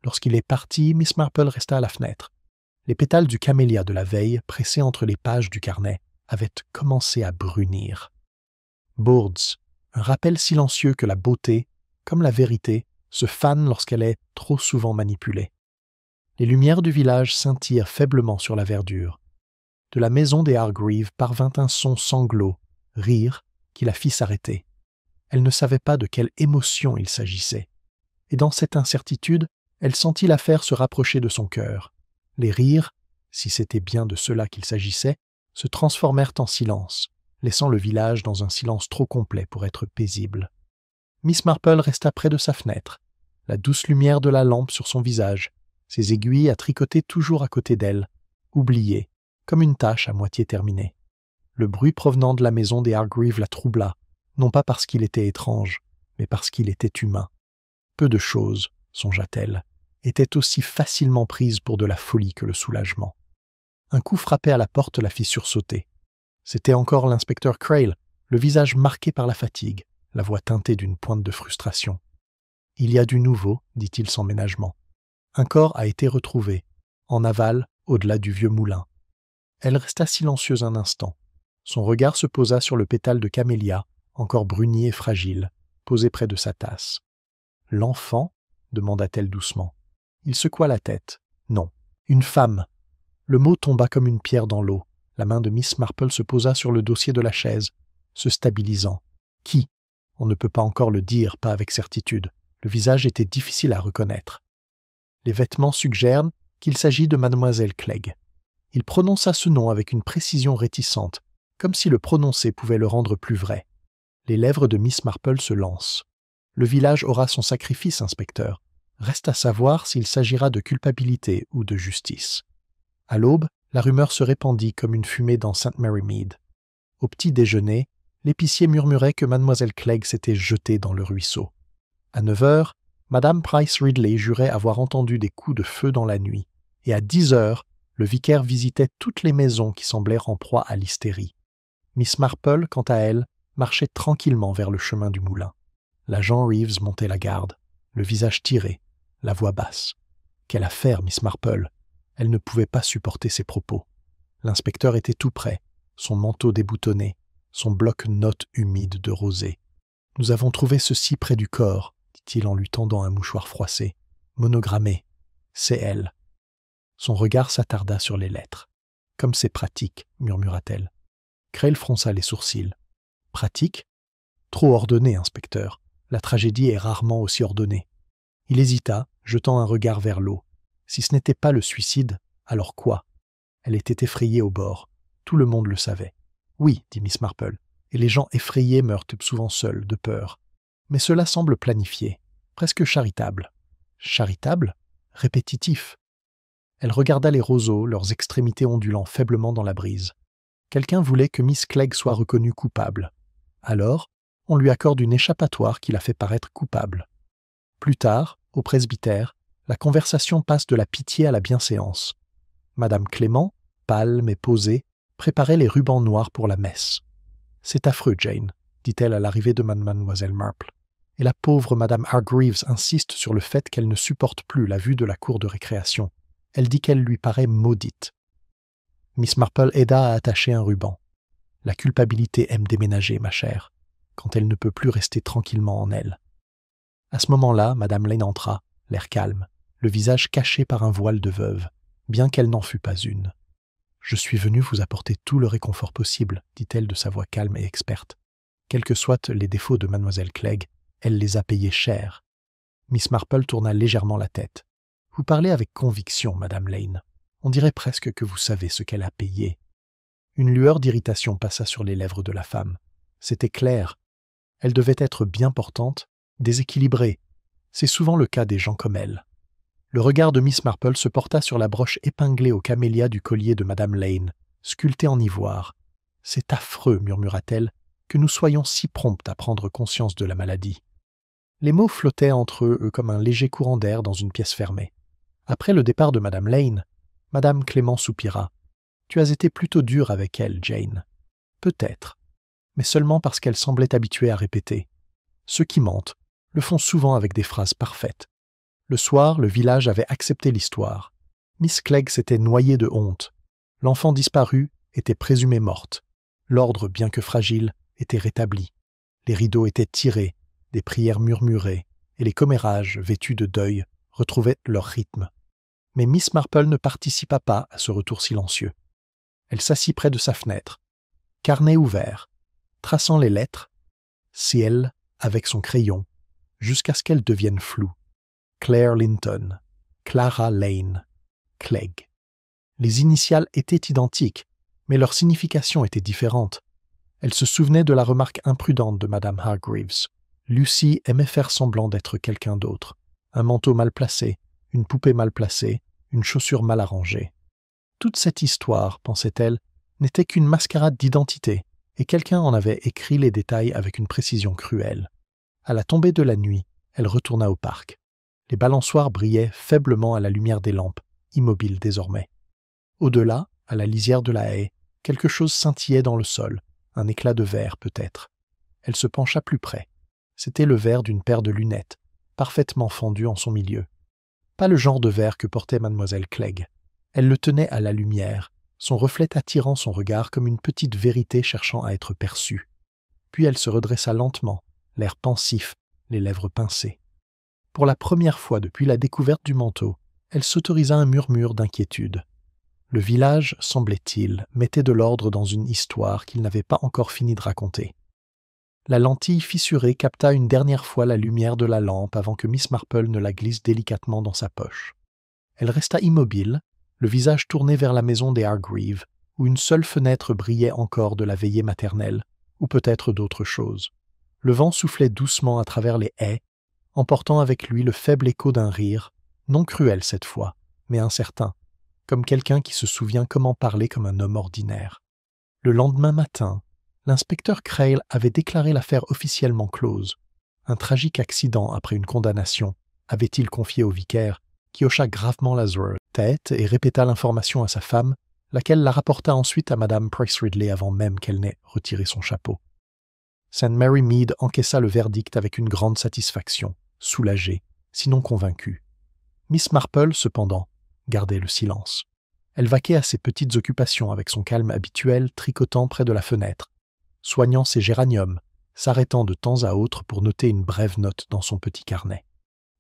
Lorsqu'il est parti, Miss Marple resta à la fenêtre. Les pétales du camélia de la veille, pressés entre les pages du carnet, avaient commencé à brunir. Boards, un rappel silencieux que la beauté, comme la vérité, se fane lorsqu'elle est trop souvent manipulée. Les lumières du village scintirent faiblement sur la verdure. De la maison des Hargreaves parvint un son sanglot, rire, qui la fit s'arrêter. Elle ne savait pas de quelle émotion il s'agissait. Et dans cette incertitude, elle sentit l'affaire se rapprocher de son cœur. Les rires, si c'était bien de cela qu'il s'agissait, se transformèrent en silence, laissant le village dans un silence trop complet pour être paisible. Miss Marple resta près de sa fenêtre, la douce lumière de la lampe sur son visage, ses aiguilles à tricoter toujours à côté d'elle, oubliées, comme une tâche à moitié terminée. Le bruit provenant de la maison des Hargreaves la troubla, non pas parce qu'il était étrange, mais parce qu'il était humain. Peu de choses, songea-t-elle, étaient aussi facilement prises pour de la folie que le soulagement. Un coup frappé à la porte la fit sursauter. C'était encore l'inspecteur Crail, le visage marqué par la fatigue, la voix teintée d'une pointe de frustration. « Il y a du nouveau, dit-il sans ménagement. Un corps a été retrouvé, en aval, au-delà du vieux moulin. » Elle resta silencieuse un instant. Son regard se posa sur le pétale de camélia, encore bruni et fragile, posé près de sa tasse. « L'enfant » demanda-t-elle doucement. Il secoua la tête. « Non, une femme. » Le mot tomba comme une pierre dans l'eau. La main de Miss Marple se posa sur le dossier de la chaise, se stabilisant. Qui ? On ne peut pas encore le dire, pas avec certitude. Le visage était difficile à reconnaître. Les vêtements suggèrent qu'il s'agit de mademoiselle Clegg. Il prononça ce nom avec une précision réticente, comme si le prononcer pouvait le rendre plus vrai. Les lèvres de Miss Marple se lancent. Le village aura son sacrifice, inspecteur. Reste à savoir s'il s'agira de culpabilité ou de justice. À l'aube, la rumeur se répandit comme une fumée dans St. Mary Mead. Au petit déjeuner, l'épicier murmurait que mademoiselle Clegg s'était jetée dans le ruisseau. À 9 heures, madame Price Ridley jurait avoir entendu des coups de feu dans la nuit, et à 10 heures, le vicaire visitait toutes les maisons qui semblèrent en proie à l'hystérie. Miss Marple, quant à elle, marchait tranquillement vers le chemin du moulin. L'agent Reeves montait la garde, le visage tiré, la voix basse. Quelle affaire, Miss Marple! Elle ne pouvait pas supporter ses propos. L'inspecteur était tout près, son manteau déboutonné, son bloc-notes humide de rosée. « Nous avons trouvé ceci près du corps, » dit-il en lui tendant un mouchoir froissé. « Monogrammé. C'est elle. » Son regard s'attarda sur les lettres. « Comme c'est pratique, » murmura-t-elle. Crail fronça les sourcils. « Pratique ? Trop ordonné, inspecteur. La tragédie est rarement aussi ordonnée. » Il hésita, jetant un regard vers l'eau. Si ce n'était pas le suicide, alors quoi? Elle était effrayée au bord. Tout le monde le savait. « Oui, dit Miss Marple, et les gens effrayés meurent souvent seuls, de peur. Mais cela semble planifié, presque charitable. » Charitable? Répétitif. Elle regarda les roseaux, leurs extrémités ondulant faiblement dans la brise. Quelqu'un voulait que Miss Clegg soit reconnue coupable. Alors, on lui accorde une échappatoire qui la fait paraître coupable. Plus tard, au presbytère, la conversation passe de la pitié à la bienséance. Madame Clément, pâle mais posée, préparait les rubans noirs pour la messe. « C'est affreux, Jane, » dit-elle à l'arrivée de mademoiselle Marple. « Et la pauvre madame Hargreaves insiste sur le fait qu'elle ne supporte plus la vue de la cour de récréation. Elle dit qu'elle lui paraît maudite. » Miss Marple aida à attacher un ruban. « La culpabilité aime déménager, ma chère, quand elle ne peut plus rester tranquillement en elle. » À ce moment-là, madame Lane entra, l'air calme, le visage caché par un voile de veuve, bien qu'elle n'en fût pas une. « Je suis venue vous apporter tout le réconfort possible, » dit-elle de sa voix calme et experte. Quels que soient les défauts de mademoiselle Clegg, elle les a payés cher. Miss Marple tourna légèrement la tête. « Vous parlez avec conviction, madame Lane. On dirait presque que vous savez ce qu'elle a payé. » Une lueur d'irritation passa sur les lèvres de la femme. C'était clair. Elle devait être bien portante, déséquilibrée. C'est souvent le cas des gens comme elle. Le regard de Miss Marple se porta sur la broche épinglée au camélia du collier de madame Lane, sculptée en ivoire. « C'est affreux, murmura-t-elle, que nous soyons si promptes à prendre conscience de la maladie. » Les mots flottaient entre eux comme un léger courant d'air dans une pièce fermée. Après le départ de madame Lane, madame Clément soupira. « Tu as été plutôt dure avec elle, Jane. »« Peut-être, mais seulement parce qu'elle semblait habituée à répéter. Ceux qui mentent le font souvent avec des phrases parfaites. Le soir, le village avait accepté l'histoire. Miss Clegg s'était noyée de honte. L'enfant disparue était présumée morte. L'ordre, bien que fragile, était rétabli. Les rideaux étaient tirés, des prières murmurées, et les commérages, vêtus de deuil, retrouvaient leur rythme. Mais Miss Marple ne participa pas à ce retour silencieux. Elle s'assit près de sa fenêtre, carnet ouvert, traçant les lettres, ciel avec son crayon, jusqu'à ce qu'elles deviennent floues. Claire Linton, Clara Lane, Clegg. Les initiales étaient identiques, mais leur signification était différente. Elle se souvenait de la remarque imprudente de Madame Hargreaves. Lucy aimait faire semblant d'être quelqu'un d'autre. Un manteau mal placé, une poupée mal placée, une chaussure mal arrangée. Toute cette histoire, pensait-elle, n'était qu'une mascarade d'identité, et quelqu'un en avait écrit les détails avec une précision cruelle. À la tombée de la nuit, elle retourna au parc. Les balançoires brillaient faiblement à la lumière des lampes, immobiles désormais. Au-delà, à la lisière de la haie, quelque chose scintillait dans le sol, un éclat de verre peut-être. Elle se pencha plus près. C'était le verre d'une paire de lunettes, parfaitement fendues en son milieu. Pas le genre de verre que portait mademoiselle Clegg. Elle le tenait à la lumière, son reflet attirant son regard comme une petite vérité cherchant à être perçue. Puis elle se redressa lentement, l'air pensif, les lèvres pincées. Pour la première fois depuis la découverte du manteau, elle s'autorisa un murmure d'inquiétude. Le village, semblait-il, mettait de l'ordre dans une histoire qu'il n'avait pas encore fini de raconter. La lentille fissurée capta une dernière fois la lumière de la lampe avant que Miss Marple ne la glisse délicatement dans sa poche. Elle resta immobile, le visage tourné vers la maison des Hargreaves, où une seule fenêtre brillait encore de la veillée maternelle, ou peut-être d'autre chose. Le vent soufflait doucement à travers les haies, emportant avec lui le faible écho d'un rire, non cruel cette fois, mais incertain, comme quelqu'un qui se souvient comment parler comme un homme ordinaire. Le lendemain matin, l'inspecteur Crail avait déclaré l'affaire officiellement close. Un tragique accident après une condamnation, avait-il confié au vicaire, qui hocha gravement la tête et répéta l'information à sa femme, laquelle la rapporta ensuite à Madame Price Ridley avant même qu'elle n'ait retiré son chapeau. St. Mary Mead encaissa le verdict avec une grande satisfaction, soulagée, sinon convaincue. Miss Marple, cependant, gardait le silence. Elle vaquait à ses petites occupations avec son calme habituel, tricotant près de la fenêtre, soignant ses géraniums, s'arrêtant de temps à autre pour noter une brève note dans son petit carnet.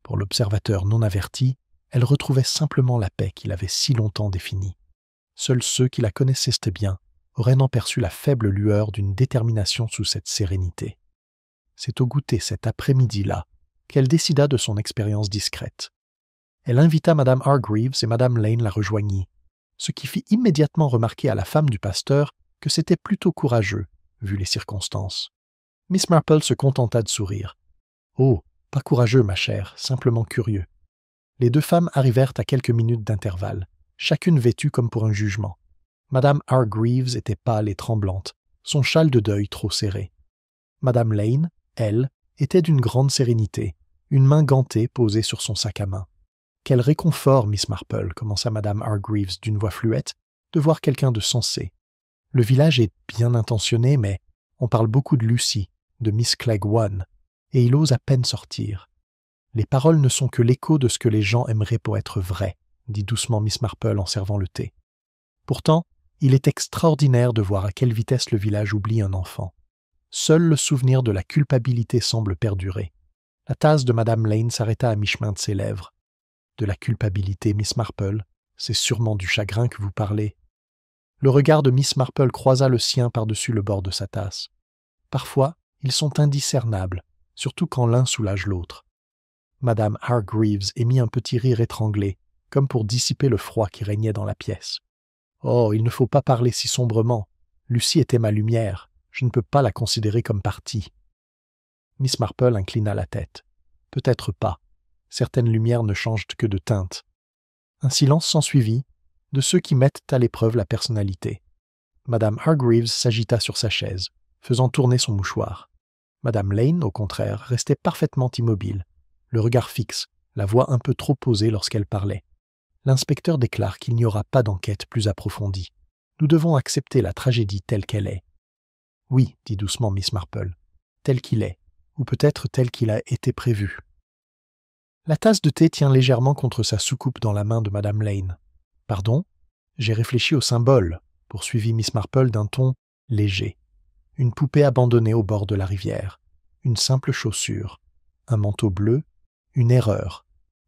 Pour l'observateur non averti, elle retrouvait simplement la paix qu'il avait si longtemps définie. Seuls ceux qui la connaissaient bien auraient en perçu la faible lueur d'une détermination sous cette sérénité. C'est au goûter cet après-midi-là qu'elle décida de son expérience discrète. Elle invita Madame Hargreaves et Madame Lane la rejoignit, ce qui fit immédiatement remarquer à la femme du pasteur que c'était plutôt courageux, vu les circonstances. Miss Marple se contenta de sourire. « Oh, pas courageux, ma chère, simplement curieux. » Les deux femmes arrivèrent à quelques minutes d'intervalle, chacune vêtue comme pour un jugement. Madame Hargreaves était pâle et tremblante, son châle de deuil trop serré. Madame Lane, elle, était d'une grande sérénité, une main gantée posée sur son sac à main. « Quel réconfort, Miss Marple, commença Madame Hargreaves d'une voix fluette, de voir quelqu'un de sensé. Le village est bien intentionné, mais on parle beaucoup de Lucy, de Miss Clegg One, et il ose à peine sortir. Les paroles ne sont que l'écho de ce que les gens aimeraient pour être vrai, dit doucement Miss Marple en servant le thé. Pourtant, il est extraordinaire de voir à quelle vitesse le village oublie un enfant. Seul le souvenir de la culpabilité semble perdurer. La tasse de Madame Lane s'arrêta à mi-chemin de ses lèvres. De la culpabilité, Miss Marple, c'est sûrement du chagrin que vous parlez. Le regard de Miss Marple croisa le sien par-dessus le bord de sa tasse. Parfois, ils sont indiscernables, surtout quand l'un soulage l'autre. Madame Hargreaves émit un petit rire étranglé, comme pour dissiper le froid qui régnait dans la pièce. « Oh, il ne faut pas parler si sombrement. Lucy était ma lumière. Je ne peux pas la considérer comme partie. » Miss Marple inclina la tête. « Peut-être pas. Certaines lumières ne changent que de teinte. » Un silence s'ensuivit, de ceux qui mettent à l'épreuve la personnalité. Madame Hargreaves s'agita sur sa chaise, faisant tourner son mouchoir. Madame Lane, au contraire, restait parfaitement immobile, le regard fixe, la voix un peu trop posée lorsqu'elle parlait. L'inspecteur déclare qu'il n'y aura pas d'enquête plus approfondie. Nous devons accepter la tragédie telle qu'elle est. Oui, dit doucement Miss Marple, tel qu'il est, ou peut-être tel qu'il a été prévu. La tasse de thé tient légèrement contre sa soucoupe dans la main de Madame Lane. « Pardon ? J'ai réfléchi au symbole, » poursuivit Miss Marple d'un ton léger. Une poupée abandonnée au bord de la rivière, une simple chaussure, un manteau bleu, une erreur.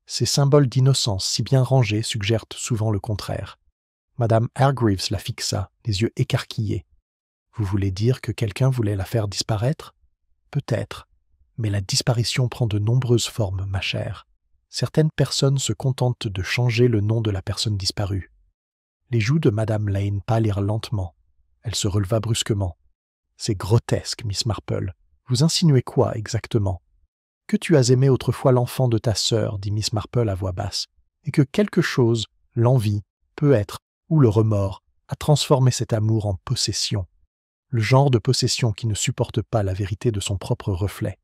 Ces symboles d'innocence si bien rangés suggèrent souvent le contraire. Madame Hargreaves la fixa, les yeux écarquillés. « Vous voulez dire que quelqu'un voulait la faire disparaître ? Peut-être, mais la disparition prend de nombreuses formes, ma chère. Certaines personnes se contentent de changer le nom de la personne disparue. » Les joues de Madame Lane pâlirent lentement. Elle se releva brusquement. « C'est grotesque, Miss Marple. Vous insinuez quoi exactement ? Que tu as aimé autrefois l'enfant de ta sœur, dit Miss Marple à voix basse, et que quelque chose, l'envie, peut-être, ou le remords, a transformé cet amour en possession. Le genre de possession qui ne supporte pas la vérité de son propre reflet. »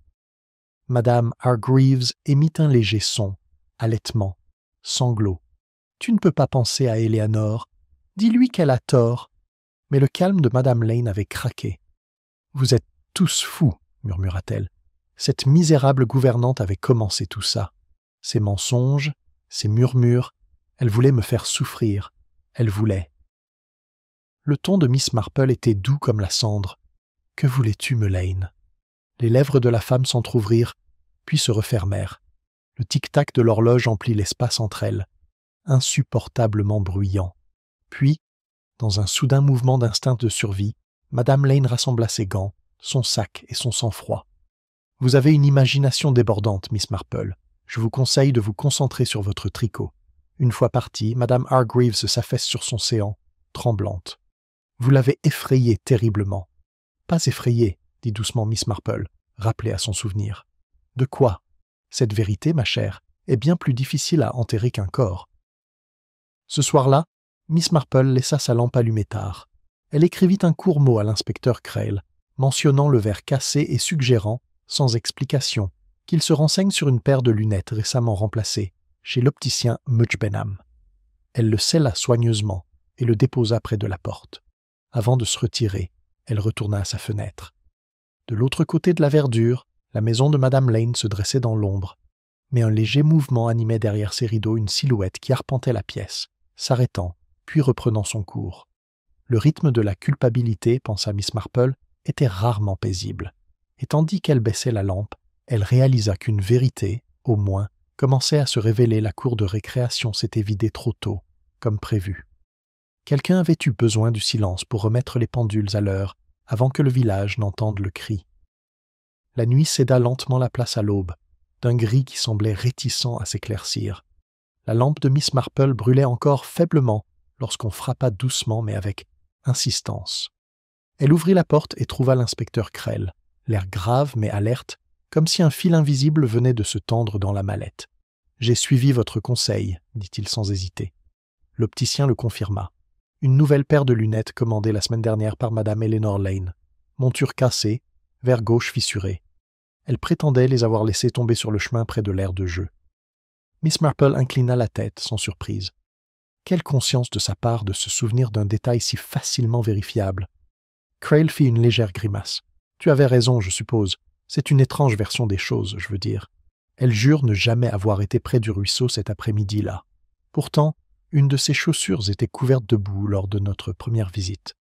Madame Hargreaves émit un léger son, halètement, sanglot. « Tu ne peux pas penser à Éléanore. Dis-lui qu'elle a tort. » Mais le calme de Madame Lane avait craqué. « Vous êtes tous fous, » murmura-t-elle. Cette misérable gouvernante avait commencé tout ça. Ses mensonges, ses murmures, elle voulait me faire souffrir. Elle voulait. Le ton de Miss Marple était doux comme la cendre. « Que voulais-tu, Lane ?» Les lèvres de la femme s'entr'ouvrirent, puis se refermèrent. Le tic-tac de l'horloge emplit l'espace entre elles, insupportablement bruyant. Puis, dans un soudain mouvement d'instinct de survie, Madame Lane rassembla ses gants, son sac et son sang-froid. « Vous avez une imagination débordante, Miss Marple. Je vous conseille de vous concentrer sur votre tricot. » Une fois partie, Madame Hargreaves s'affaisse sur son séant, tremblante. « Vous l'avez effrayée terriblement. »« Pas effrayée, » dit doucement Miss Marple, rappelée à son souvenir. « De quoi ? Cette vérité, ma chère, est bien plus difficile à enterrer qu'un corps. » Ce soir-là, Miss Marple laissa sa lampe allumée tard. Elle écrivit un court mot à l'inspecteur Crail, mentionnant le verre cassé et suggérant, sans explication, qu'il se renseigne sur une paire de lunettes récemment remplacées, chez l'opticien Mudge Benham. Elle le scella soigneusement et le déposa près de la porte. Avant de se retirer, elle retourna à sa fenêtre. De l'autre côté de la verdure, la maison de Madame Lane se dressait dans l'ombre, mais un léger mouvement animait derrière ses rideaux une silhouette qui arpentait la pièce, s'arrêtant, puis reprenant son cours. Le rythme de la culpabilité, pensa Miss Marple, était rarement paisible, et tandis qu'elle baissait la lampe, elle réalisa qu'une vérité, au moins, commençait à se révéler. La cour de récréation s'était vidée trop tôt, comme prévu. Quelqu'un avait eu besoin du silence pour remettre les pendules à l'heure, avant que le village n'entende le cri. La nuit céda lentement la place à l'aube, d'un gris qui semblait réticent à s'éclaircir. La lampe de Miss Marple brûlait encore faiblement lorsqu'on frappa doucement mais avec insistance. Elle ouvrit la porte et trouva l'inspecteur Crail, l'air grave mais alerte, comme si un fil invisible venait de se tendre dans la mallette. « J'ai suivi votre conseil, » dit-il sans hésiter. L'opticien le confirma. Une nouvelle paire de lunettes commandée la semaine dernière par Madame Eleanor Lane, monture cassée, verre gauche fissuré. Elle prétendait les avoir laissés tomber sur le chemin près de l'aire de jeu. Miss Marple inclina la tête, sans surprise. Quelle conscience de sa part de se souvenir d'un détail si facilement vérifiable. Crail fit une légère grimace. « Tu avais raison, je suppose. C'est une étrange version des choses, je veux dire. Elle jure ne jamais avoir été près du ruisseau cet après-midi-là. Pourtant, une de ses chaussures était couverte de boue lors de notre première visite.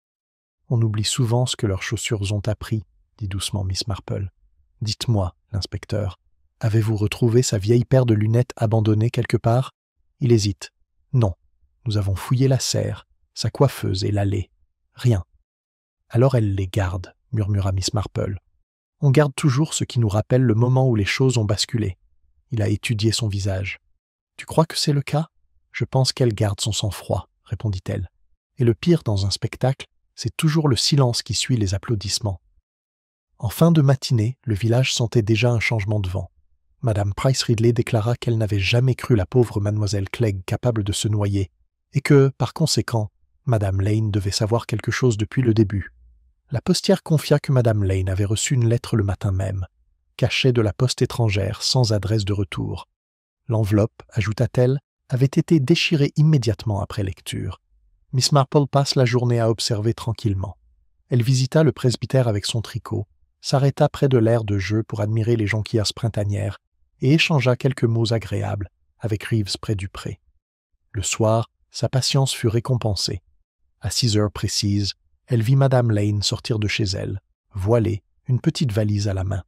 On oublie souvent ce que leurs chaussures ont appris, dit doucement Miss Marple. Dites-moi, l'inspecteur, avez-vous retrouvé sa vieille paire de lunettes abandonnée quelque part ? Il hésite. Non. Nous avons fouillé la serre, sa coiffeuse et l'allée. Rien. Alors elle les garde, murmura Miss Marple. On garde toujours ce qui nous rappelle le moment où les choses ont basculé. Il a étudié son visage. Tu crois que c'est le cas ? Je pense qu'elle garde son sang-froid, répondit-elle. Et le pire dans un spectacle, c'est toujours le silence qui suit les applaudissements. En fin de matinée, le village sentait déjà un changement de vent. Madame Price Ridley déclara qu'elle n'avait jamais cru la pauvre mademoiselle Clegg capable de se noyer, et que, par conséquent, Madame Lane devait savoir quelque chose depuis le début. La postière confia que Madame Lane avait reçu une lettre le matin même, cachée de la poste étrangère sans adresse de retour. L'enveloppe, ajouta-t-elle, avait été déchirée immédiatement après lecture. Miss Marple passe la journée à observer tranquillement. Elle visita le presbytère avec son tricot, s'arrêta près de l'aire de jeu pour admirer les jonquilleres printanières et échangea quelques mots agréables avec Reeves près du pré. Le soir, sa patience fut récompensée. À 6 heures précises, elle vit Madame Lane sortir de chez elle, voilée, une petite valise à la main.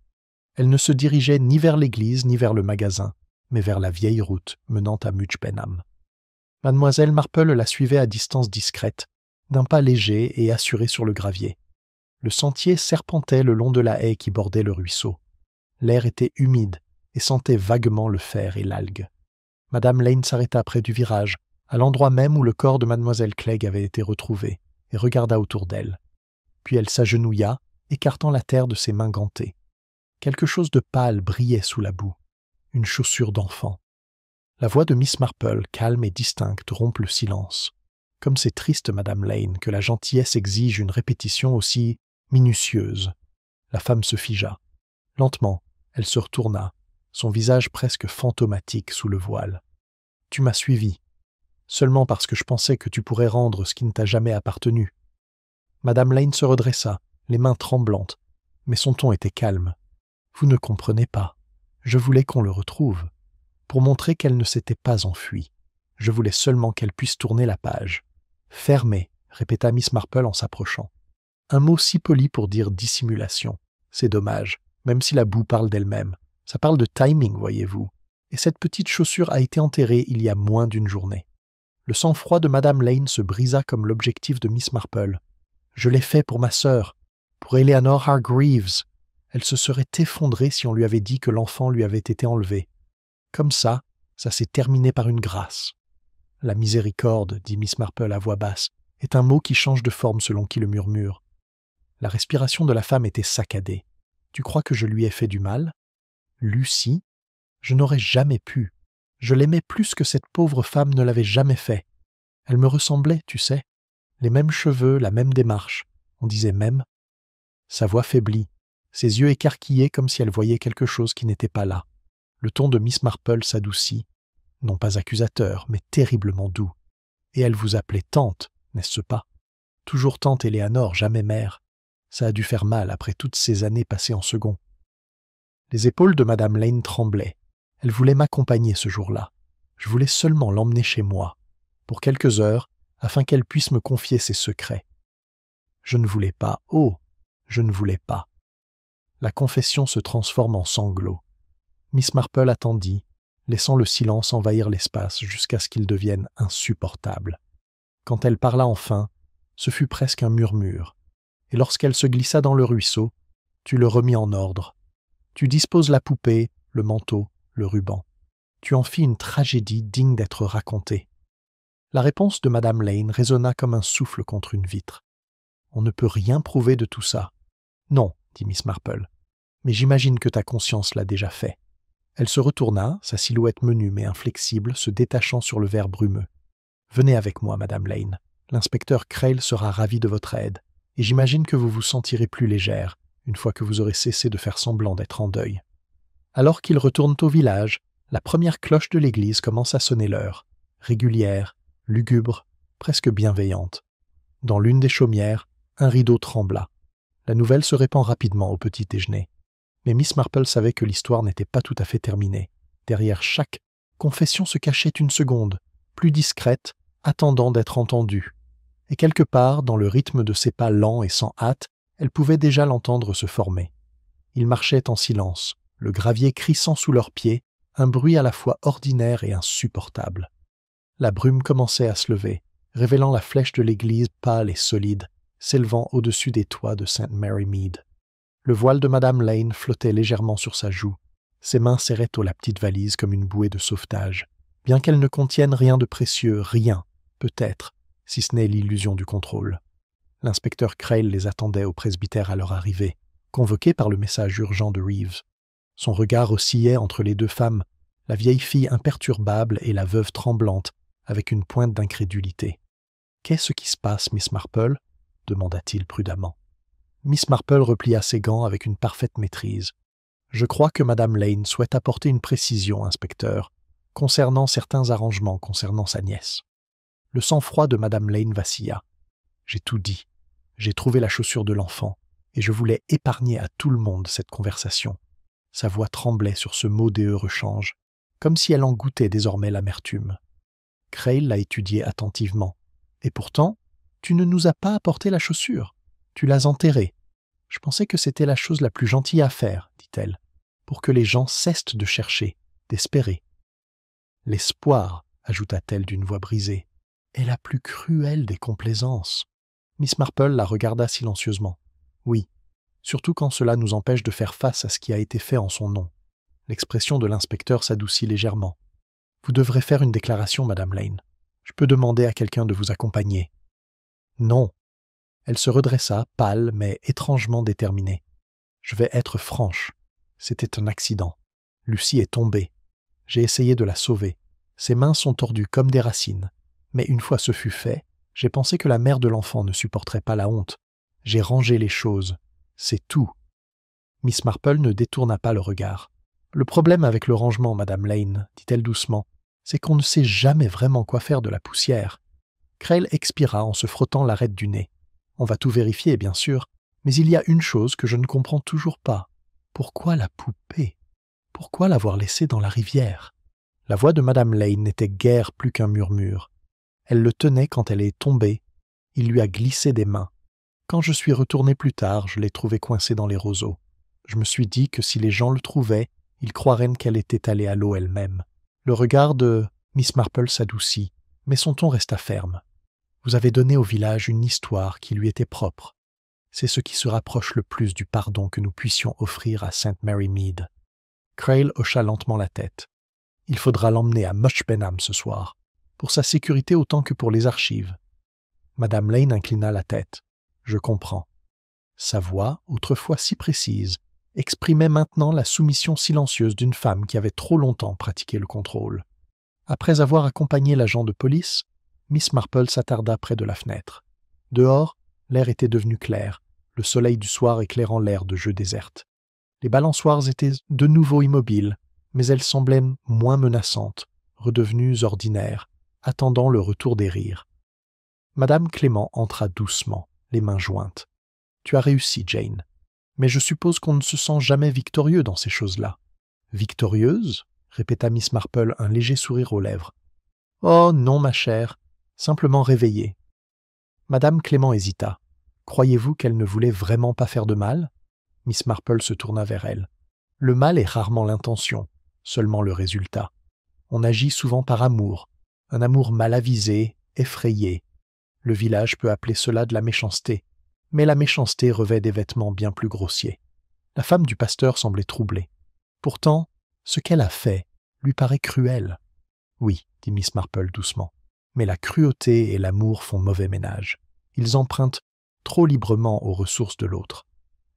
Elle ne se dirigeait ni vers l'église ni vers le magasin, mais vers la vieille route menant à Much Benham. Mademoiselle Marple la suivait à distance discrète, d'un pas léger et assuré sur le gravier. Le sentier serpentait le long de la haie qui bordait le ruisseau. L'air était humide et sentait vaguement le fer et l'algue. Madame Lane s'arrêta près du virage, à l'endroit même où le corps de mademoiselle Clegg avait été retrouvé, et regarda autour d'elle. Puis elle s'agenouilla, écartant la terre de ses mains gantées. Quelque chose de pâle brillait sous la boue. Une chaussure d'enfant. La voix de Miss Marple, calme et distincte, rompt le silence. Comme c'est triste, Madame Lane, que la gentillesse exige une répétition aussi minutieuse. La femme se figea. Lentement, elle se retourna, son visage presque fantomatique sous le voile. « Tu m'as suivi, seulement parce que je pensais que tu pourrais rendre ce qui ne t'a jamais appartenu. » Madame Lane se redressa, les mains tremblantes, mais son ton était calme. « Vous ne comprenez pas. Je voulais qu'on le retrouve. Pour montrer qu'elle ne s'était pas enfuie. Je voulais seulement qu'elle puisse tourner la page. »« Fermez », répéta Miss Marple en s'approchant. Un mot si poli pour dire dissimulation. C'est dommage, même si la boue parle d'elle-même. Ça parle de timing, voyez-vous. Et cette petite chaussure a été enterrée il y a moins d'une journée. Le sang-froid de Madame Lane se brisa comme l'objectif de Miss Marple. « Je l'ai fait pour ma sœur, pour Eleanor Hargreaves. Elle se serait effondrée si on lui avait dit que l'enfant lui avait été enlevé. Comme ça s'est terminé par une grâce. » La miséricorde, dit Miss Marple à voix basse, est un mot qui change de forme selon qui le murmure. La respiration de la femme était saccadée. « Tu crois que je lui ai fait du mal ? Lucie ? Je n'aurais jamais pu. Je l'aimais plus que cette pauvre femme ne l'avait jamais fait. Elle me ressemblait, tu sais. Les mêmes cheveux, la même démarche. On disait même. » Sa voix faiblit, ses yeux écarquillés comme si elle voyait quelque chose qui n'était pas là. Le ton de Miss Marple s'adoucit, non pas accusateur, mais terriblement doux. « Et elle vous appelait tante, n'est-ce pas ? Toujours tante Eleanor, jamais mère. Ça a dû faire mal après toutes ces années passées en second. » Les épaules de Madame Lane tremblaient. Elle voulait m'accompagner ce jour-là. Je voulais seulement l'emmener chez moi, pour quelques heures, afin qu'elle puisse me confier ses secrets. Je ne voulais pas, oh, je ne voulais pas. La confession se transforme en sanglots. Miss Marple attendit, laissant le silence envahir l'espace jusqu'à ce qu'il devienne insupportable. Quand elle parla enfin, ce fut presque un murmure, et lorsqu'elle se glissa dans le ruisseau, tu le remis en ordre. Tu disposes la poupée, le manteau, le ruban. Tu en fis une tragédie digne d'être racontée. La réponse de Madame Lane résonna comme un souffle contre une vitre. On ne peut rien prouver de tout ça. Non, dit Miss Marple, mais j'imagine que ta conscience l'a déjà fait. Elle se retourna, sa silhouette menue mais inflexible, se détachant sur le verre brumeux. Venez avec moi, Madame Lane. L'inspecteur Crail sera ravi de votre aide, et j'imagine que vous vous sentirez plus légère, une fois que vous aurez cessé de faire semblant d'être en deuil. Alors qu'ils retournent au village, la première cloche de l'église commence à sonner l'heure, régulière, lugubre, presque bienveillante. Dans l'une des chaumières, un rideau trembla. La nouvelle se répand rapidement au petit déjeuner. Mais Miss Marple savait que l'histoire n'était pas tout à fait terminée. Derrière chaque confession se cachait une seconde, plus discrète, attendant d'être entendue. Et quelque part, dans le rythme de ses pas lents et sans hâte, elle pouvait déjà l'entendre se former. Ils marchaient en silence, le gravier crissant sous leurs pieds, un bruit à la fois ordinaire et insupportable. La brume commençait à se lever, révélant la flèche de l'église pâle et solide, s'élevant au-dessus des toits de St. Mary Mead. Le voile de Madame Lane flottait légèrement sur sa joue. Ses mains serraient la petite valise comme une bouée de sauvetage. Bien qu'elle ne contienne rien de précieux, rien, peut-être, si ce n'est l'illusion du contrôle. L'inspecteur Crail les attendait au presbytère à leur arrivée, convoqué par le message urgent de Reeves. Son regard oscillait entre les deux femmes, la vieille fille imperturbable et la veuve tremblante, avec une pointe d'incrédulité. « Qu'est-ce qui se passe, Miss Marple ?» demanda-t-il prudemment. Miss Marple replia ses gants avec une parfaite maîtrise. « Je crois que Madame Lane souhaite apporter une précision, inspecteur, concernant certains arrangements concernant sa nièce. » Le sang-froid de Madame Lane vacilla. « J'ai tout dit. J'ai trouvé la chaussure de l'enfant, et je voulais épargner à tout le monde cette conversation. Sa voix tremblait sur ce maudit rechange, comme si elle en goûtait désormais l'amertume. Crail l'a étudié attentivement. « Et pourtant, tu ne nous as pas apporté la chaussure. Tu l'as enterrée. Je pensais que c'était la chose la plus gentille à faire, dit-elle, pour que les gens cessent de chercher, d'espérer. L'espoir, ajouta-t-elle d'une voix brisée, est la plus cruelle des complaisances. Miss Marple la regarda silencieusement. Oui, surtout quand cela nous empêche de faire face à ce qui a été fait en son nom. L'expression de l'inspecteur s'adoucit légèrement. Vous devrez faire une déclaration, Madame Lane. Je peux demander à quelqu'un de vous accompagner. Non. Elle se redressa, pâle mais étrangement déterminée. Je vais être franche. C'était un accident. Lucie est tombée. J'ai essayé de la sauver. Ses mains sont tordues comme des racines. Mais une fois ce fut fait, j'ai pensé que la mère de l'enfant ne supporterait pas la honte. J'ai rangé les choses. C'est tout. Miss Marple ne détourna pas le regard. Le problème avec le rangement, Madame Lane, dit-elle doucement, c'est qu'on ne sait jamais vraiment quoi faire de la poussière. Crail expira en se frottant l'arête du nez. On va tout vérifier, bien sûr, mais il y a une chose que je ne comprends toujours pas. Pourquoi la poupée? Pourquoi l'avoir laissée dans la rivière? La voix de Madame Lane n'était guère plus qu'un murmure. Elle le tenait quand elle est tombée. Il lui a glissé des mains. Quand je suis retourné plus tard, je l'ai trouvée coincée dans les roseaux. Je me suis dit que si les gens le trouvaient, ils croiraient qu'elle était allée à l'eau elle-même. Le regard de Miss Marple s'adoucit, mais son ton resta ferme. Vous avez donné au village une histoire qui lui était propre. C'est ce qui se rapproche le plus du pardon que nous puissions offrir à St. Mary Mead. Crail hocha lentement la tête. Il faudra l'emmener à Much Benham ce soir, pour sa sécurité autant que pour les archives. Madame Lane inclina la tête. Je comprends. Sa voix, autrefois si précise, exprimait maintenant la soumission silencieuse d'une femme qui avait trop longtemps pratiqué le contrôle. Après avoir accompagné l'agent de police, Miss Marple s'attarda près de la fenêtre. Dehors, l'air était devenu clair, le soleil du soir éclairant l'air de jeu déserte. Les balançoires étaient de nouveau immobiles, mais elles semblaient moins menaçantes, redevenues ordinaires, attendant le retour des rires. Madame Clément entra doucement, les mains jointes. « Tu as réussi, Jane. Mais je suppose qu'on ne se sent jamais victorieux dans ces choses-là. »« Victorieuse » répéta Miss Marple, un léger sourire aux lèvres. « Oh non, ma chère, simplement réveillée. » Madame Clément hésita. « Croyez-vous qu'elle ne voulait vraiment pas faire de mal ?» Miss Marple se tourna vers elle. « Le mal est rarement l'intention, seulement le résultat. On agit souvent par amour, un amour mal avisé, effrayé. Le village peut appeler cela de la méchanceté, mais la méchanceté revêt des vêtements bien plus grossiers. La femme du pasteur semblait troublée. Pourtant, ce qu'elle a fait lui paraît cruel. « Oui, dit Miss Marple doucement, mais la cruauté et l'amour font mauvais ménage. Ils empruntent trop librement aux ressources de l'autre. »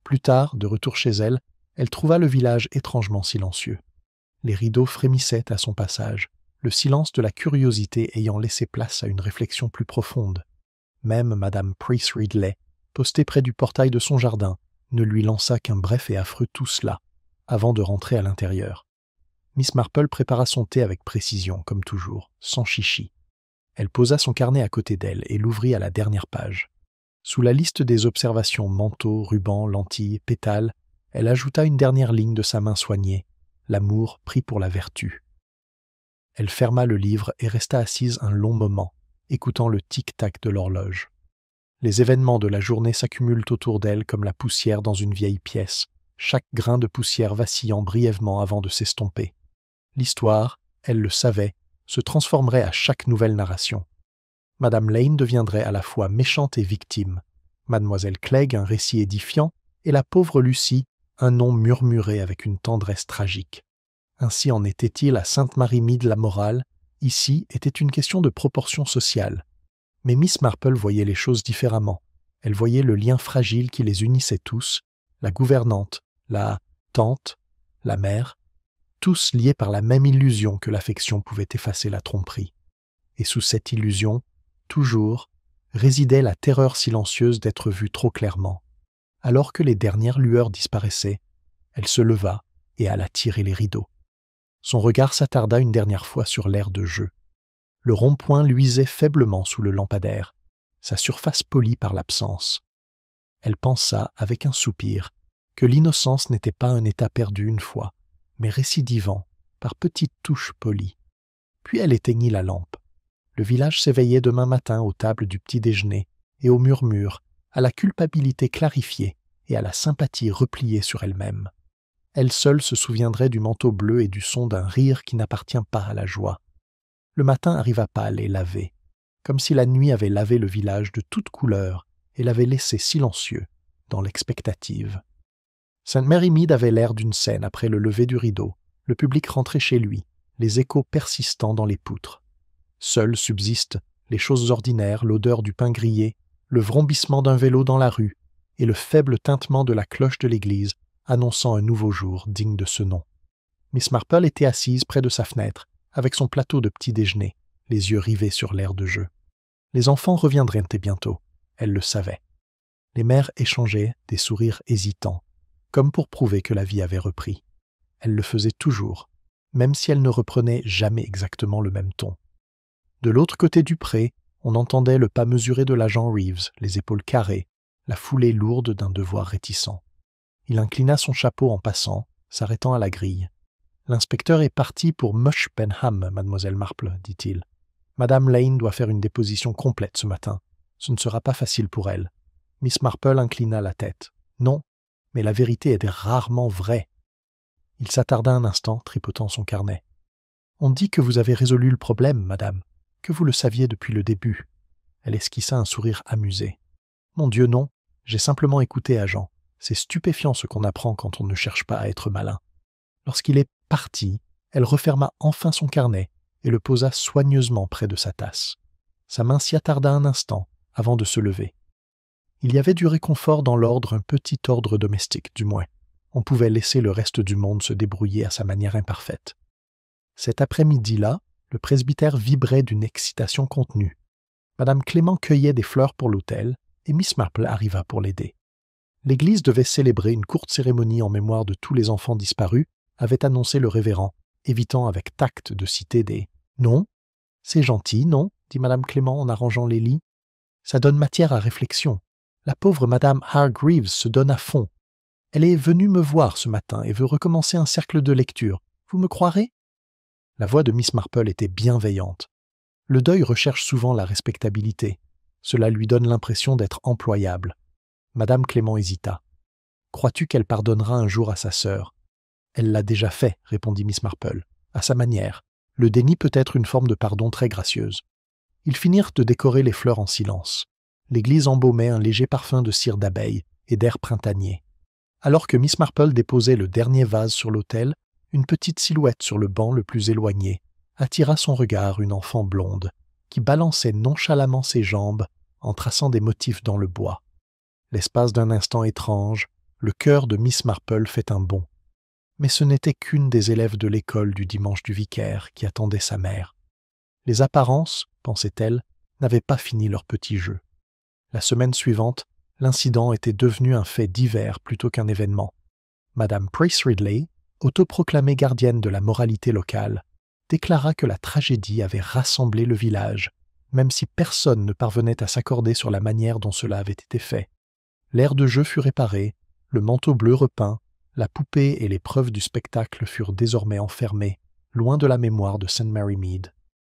Plus tard, de retour chez elle, elle trouva le village étrangement silencieux. Les rideaux frémissaient à son passage, le silence de la curiosité ayant laissé place à une réflexion plus profonde. Même Madame Price Ridley, postée près du portail de son jardin, ne lui lança qu'un bref et affreux tout cela, avant de rentrer à l'intérieur. Miss Marple prépara son thé avec précision, comme toujours, sans chichi. Elle posa son carnet à côté d'elle et l'ouvrit à la dernière page. Sous la liste des observations manteaux, rubans, lentilles, pétales, elle ajouta une dernière ligne de sa main soignée, l'amour pris pour la vertu. Elle ferma le livre et resta assise un long moment, écoutant le tic-tac de l'horloge. Les événements de la journée s'accumulent autour d'elle comme la poussière dans une vieille pièce, chaque grain de poussière vacillant brièvement avant de s'estomper. L'histoire, elle le savait, se transformerait à chaque nouvelle narration. Madame Lane deviendrait à la fois méchante et victime, Mademoiselle Clegg un récit édifiant, et la pauvre Lucie un nom murmuré avec une tendresse tragique. Ainsi en était-il à Sainte-Marie-Mead la morale, ici était une question de proportion sociale. Mais Miss Marple voyait les choses différemment. Elle voyait le lien fragile qui les unissait tous, la gouvernante, la tante, la mère, tous liés par la même illusion que l'affection pouvait effacer la tromperie. Et sous cette illusion, toujours, résidait la terreur silencieuse d'être vue trop clairement. Alors que les dernières lueurs disparaissaient, elle se leva et alla tirer les rideaux. Son regard s'attarda une dernière fois sur l'aire de jeu. Le rond-point luisait faiblement sous le lampadaire, sa surface polie par l'absence. Elle pensa, avec un soupir, que l'innocence n'était pas un état perdu une fois, mais récidivant, par petites touches polies. Puis elle éteignit la lampe. Le village s'éveillait demain matin aux tables du petit-déjeuner et aux murmures, à la culpabilité clarifiée et à la sympathie repliée sur elle-même. Elle seule se souviendrait du manteau bleu et du son d'un rire qui n'appartient pas à la joie. Le matin arriva pâle et lavé, comme si la nuit avait lavé le village de toutes couleurs et l'avait laissé silencieux, dans l'expectative. St. Mary Mead avait l'air d'une scène après le lever du rideau, le public rentré chez lui, les échos persistants dans les poutres. Seuls subsistent les choses ordinaires, l'odeur du pain grillé, le vrombissement d'un vélo dans la rue et le faible tintement de la cloche de l'église annonçant un nouveau jour digne de ce nom. Miss Marple était assise près de sa fenêtre, avec son plateau de petit-déjeuner, les yeux rivés sur l'air de jeu. Les enfants reviendraient bientôt, elle le savait. Les mères échangeaient des sourires hésitants, comme pour prouver que la vie avait repris. Elle le faisait toujours, même si elle ne reprenait jamais exactement le même ton. De l'autre côté du pré, on entendait le pas mesuré de l'agent Reeves, les épaules carrées, la foulée lourde d'un devoir réticent. Il inclina son chapeau en passant, s'arrêtant à la grille. « L'inspecteur est parti pour Mush Benham, mademoiselle Marple, dit-il. Madame Lane doit faire une déposition complète ce matin. Ce ne sera pas facile pour elle. » Miss Marple inclina la tête. « Non, mais la vérité est rarement vraie. » Il s'attarda un instant, tripotant son carnet. « On dit que vous avez résolu le problème, madame, que vous le saviez depuis le début. » Elle esquissa un sourire amusé. « Mon Dieu, non, j'ai simplement écouté agent. C'est stupéfiant ce qu'on apprend quand on ne cherche pas à être malin. » Lorsqu'il est parti, elle referma enfin son carnet et le posa soigneusement près de sa tasse. Sa main s'y attarda un instant avant de se lever. Il y avait du réconfort dans l'ordre, un petit ordre domestique du moins. On pouvait laisser le reste du monde se débrouiller à sa manière imparfaite. Cet après-midi-là, le presbytère vibrait d'une excitation contenue. Madame Clément cueillait des fleurs pour l'autel et Miss Marple arriva pour l'aider. L'église devait célébrer une courte cérémonie en mémoire de tous les enfants disparus, avait annoncé le révérend, évitant avec tact de citer des « Non, c'est gentil, non ?» dit Madame Clément en arrangeant les lits. « Ça donne matière à réflexion. La pauvre Madame Hargreaves se donne à fond. Elle est venue me voir ce matin et veut recommencer un cercle de lecture. Vous me croirez ?» La voix de Miss Marple était bienveillante. Le deuil recherche souvent la respectabilité. Cela lui donne l'impression d'être employable. Madame Clément hésita. « Crois-tu qu'elle pardonnera un jour à sa sœur ?»« Elle l'a déjà fait, » répondit Miss Marple. « À sa manière. Le déni peut être une forme de pardon très gracieuse. » Ils finirent de décorer les fleurs en silence. L'église embaumait un léger parfum de cire d'abeille et d'air printanier. Alors que Miss Marple déposait le dernier vase sur l'autel, une petite silhouette sur le banc le plus éloigné attira son regard, une enfant blonde, qui balançait nonchalamment ses jambes en traçant des motifs dans le bois. L'espace d'un instant étrange, le cœur de Miss Marple fait un bond. Mais ce n'était qu'une des élèves de l'école du dimanche du vicaire qui attendait sa mère. Les apparences, pensait-elle, n'avaient pas fini leur petit jeu. La semaine suivante, l'incident était devenu un fait divers plutôt qu'un événement. Madame Price Ridley, autoproclamée gardienne de la moralité locale, déclara que la tragédie avait rassemblé le village, même si personne ne parvenait à s'accorder sur la manière dont cela avait été fait. L'aire de jeu fut réparée, le manteau bleu repeint, la poupée et les preuves du spectacle furent désormais enfermées, loin de la mémoire de St. Mary Mead.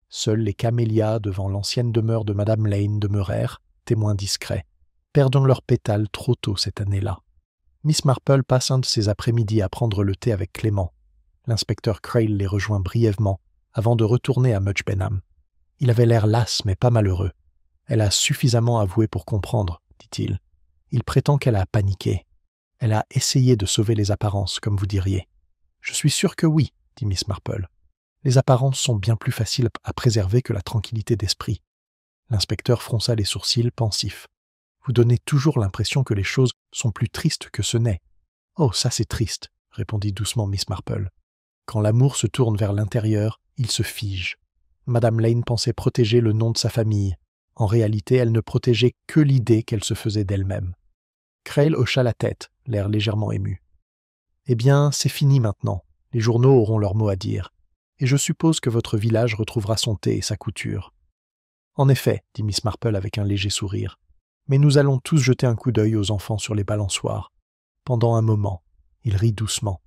Seuls les camélias devant l'ancienne demeure de Madame Lane demeurèrent, témoins discrets, perdant leurs pétales trop tôt cette année-là. Miss Marple passe un de ses après-midi à prendre le thé avec Clément. L'inspecteur Crail les rejoint brièvement, avant de retourner à Much Benham. Il avait l'air las mais pas malheureux. « Elle a suffisamment avoué pour comprendre, » dit-il. « Il prétend qu'elle a paniqué. Elle a essayé de sauver les apparences, comme vous diriez. »« Je suis sûr que oui, » dit Miss Marple. « Les apparences sont bien plus faciles à préserver que la tranquillité d'esprit. » L'inspecteur fronça les sourcils, pensif. « Vous donnez toujours l'impression que les choses sont plus tristes que ce n'est. »« Oh, ça c'est triste, » répondit doucement Miss Marple. « Quand l'amour se tourne vers l'intérieur, il se fige. Madame Lane pensait protéger le nom de sa famille. En réalité, elle ne protégeait que l'idée qu'elle se faisait d'elle-même. » Crail hocha la tête, l'air légèrement ému. « Eh bien, c'est fini maintenant. Les journaux auront leur mot à dire. Et je suppose que votre village retrouvera son thé et sa couture. »« En effet, » dit Miss Marple avec un léger sourire. « Mais nous allons tous jeter un coup d'œil aux enfants sur les balançoires. Pendant un moment, il rit doucement.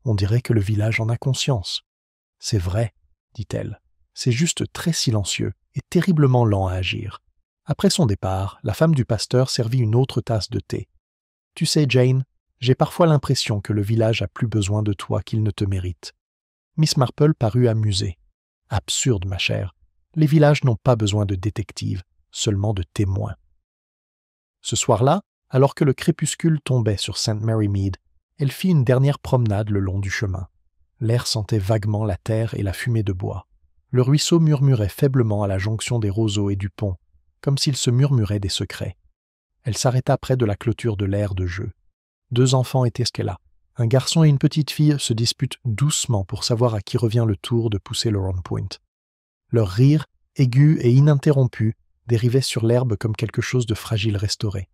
On dirait que le village en a conscience. C'est vrai, dit-elle. C'est juste très silencieux et terriblement lent à agir. Après son départ, la femme du pasteur servit une autre tasse de thé. Tu sais, Jane, j'ai parfois l'impression que le village a plus besoin de toi qu'il ne te mérite. Miss Marple parut amusée. Absurde, ma chère. Les villages n'ont pas besoin de détectives, seulement de témoins. Ce soir-là, alors que le crépuscule tombait sur St. Mary Mead, elle fit une dernière promenade le long du chemin. L'air sentait vaguement la terre et la fumée de bois. Le ruisseau murmurait faiblement à la jonction des roseaux et du pont, comme s'il se murmurait des secrets. Elle s'arrêta près de la clôture de l'aire de jeu. 2 enfants étaient là. Un garçon et une petite fille se disputent doucement pour savoir à qui revient le tour de pousser le round point. Leur rire, aigu et ininterrompu, dérivait sur l'herbe comme quelque chose de fragile restauré.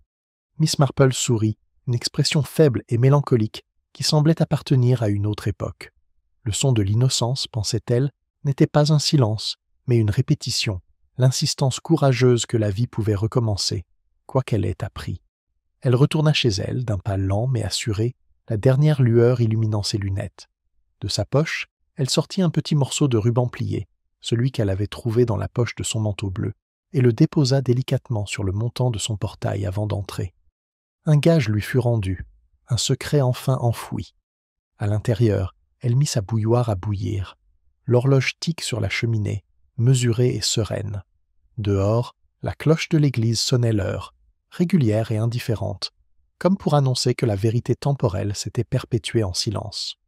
Miss Marple sourit, une expression faible et mélancolique qui semblait appartenir à une autre époque. Le son de l'innocence, pensait-elle, n'était pas un silence, mais une répétition, l'insistance courageuse que la vie pouvait recommencer, quoi qu'elle ait appris. Elle retourna chez elle, d'un pas lent mais assuré, la dernière lueur illuminant ses lunettes. De sa poche, elle sortit un petit morceau de ruban plié, celui qu'elle avait trouvé dans la poche de son manteau bleu, et le déposa délicatement sur le montant de son portail avant d'entrer. Un gage lui fut rendu, un secret enfin enfoui. À l'intérieur, elle mit sa bouilloire à bouillir. L'horloge tique sur la cheminée, mesurée et sereine. Dehors, la cloche de l'église sonnait l'heure, régulière et indifférente, comme pour annoncer que la vérité temporelle s'était perpétuée en silence.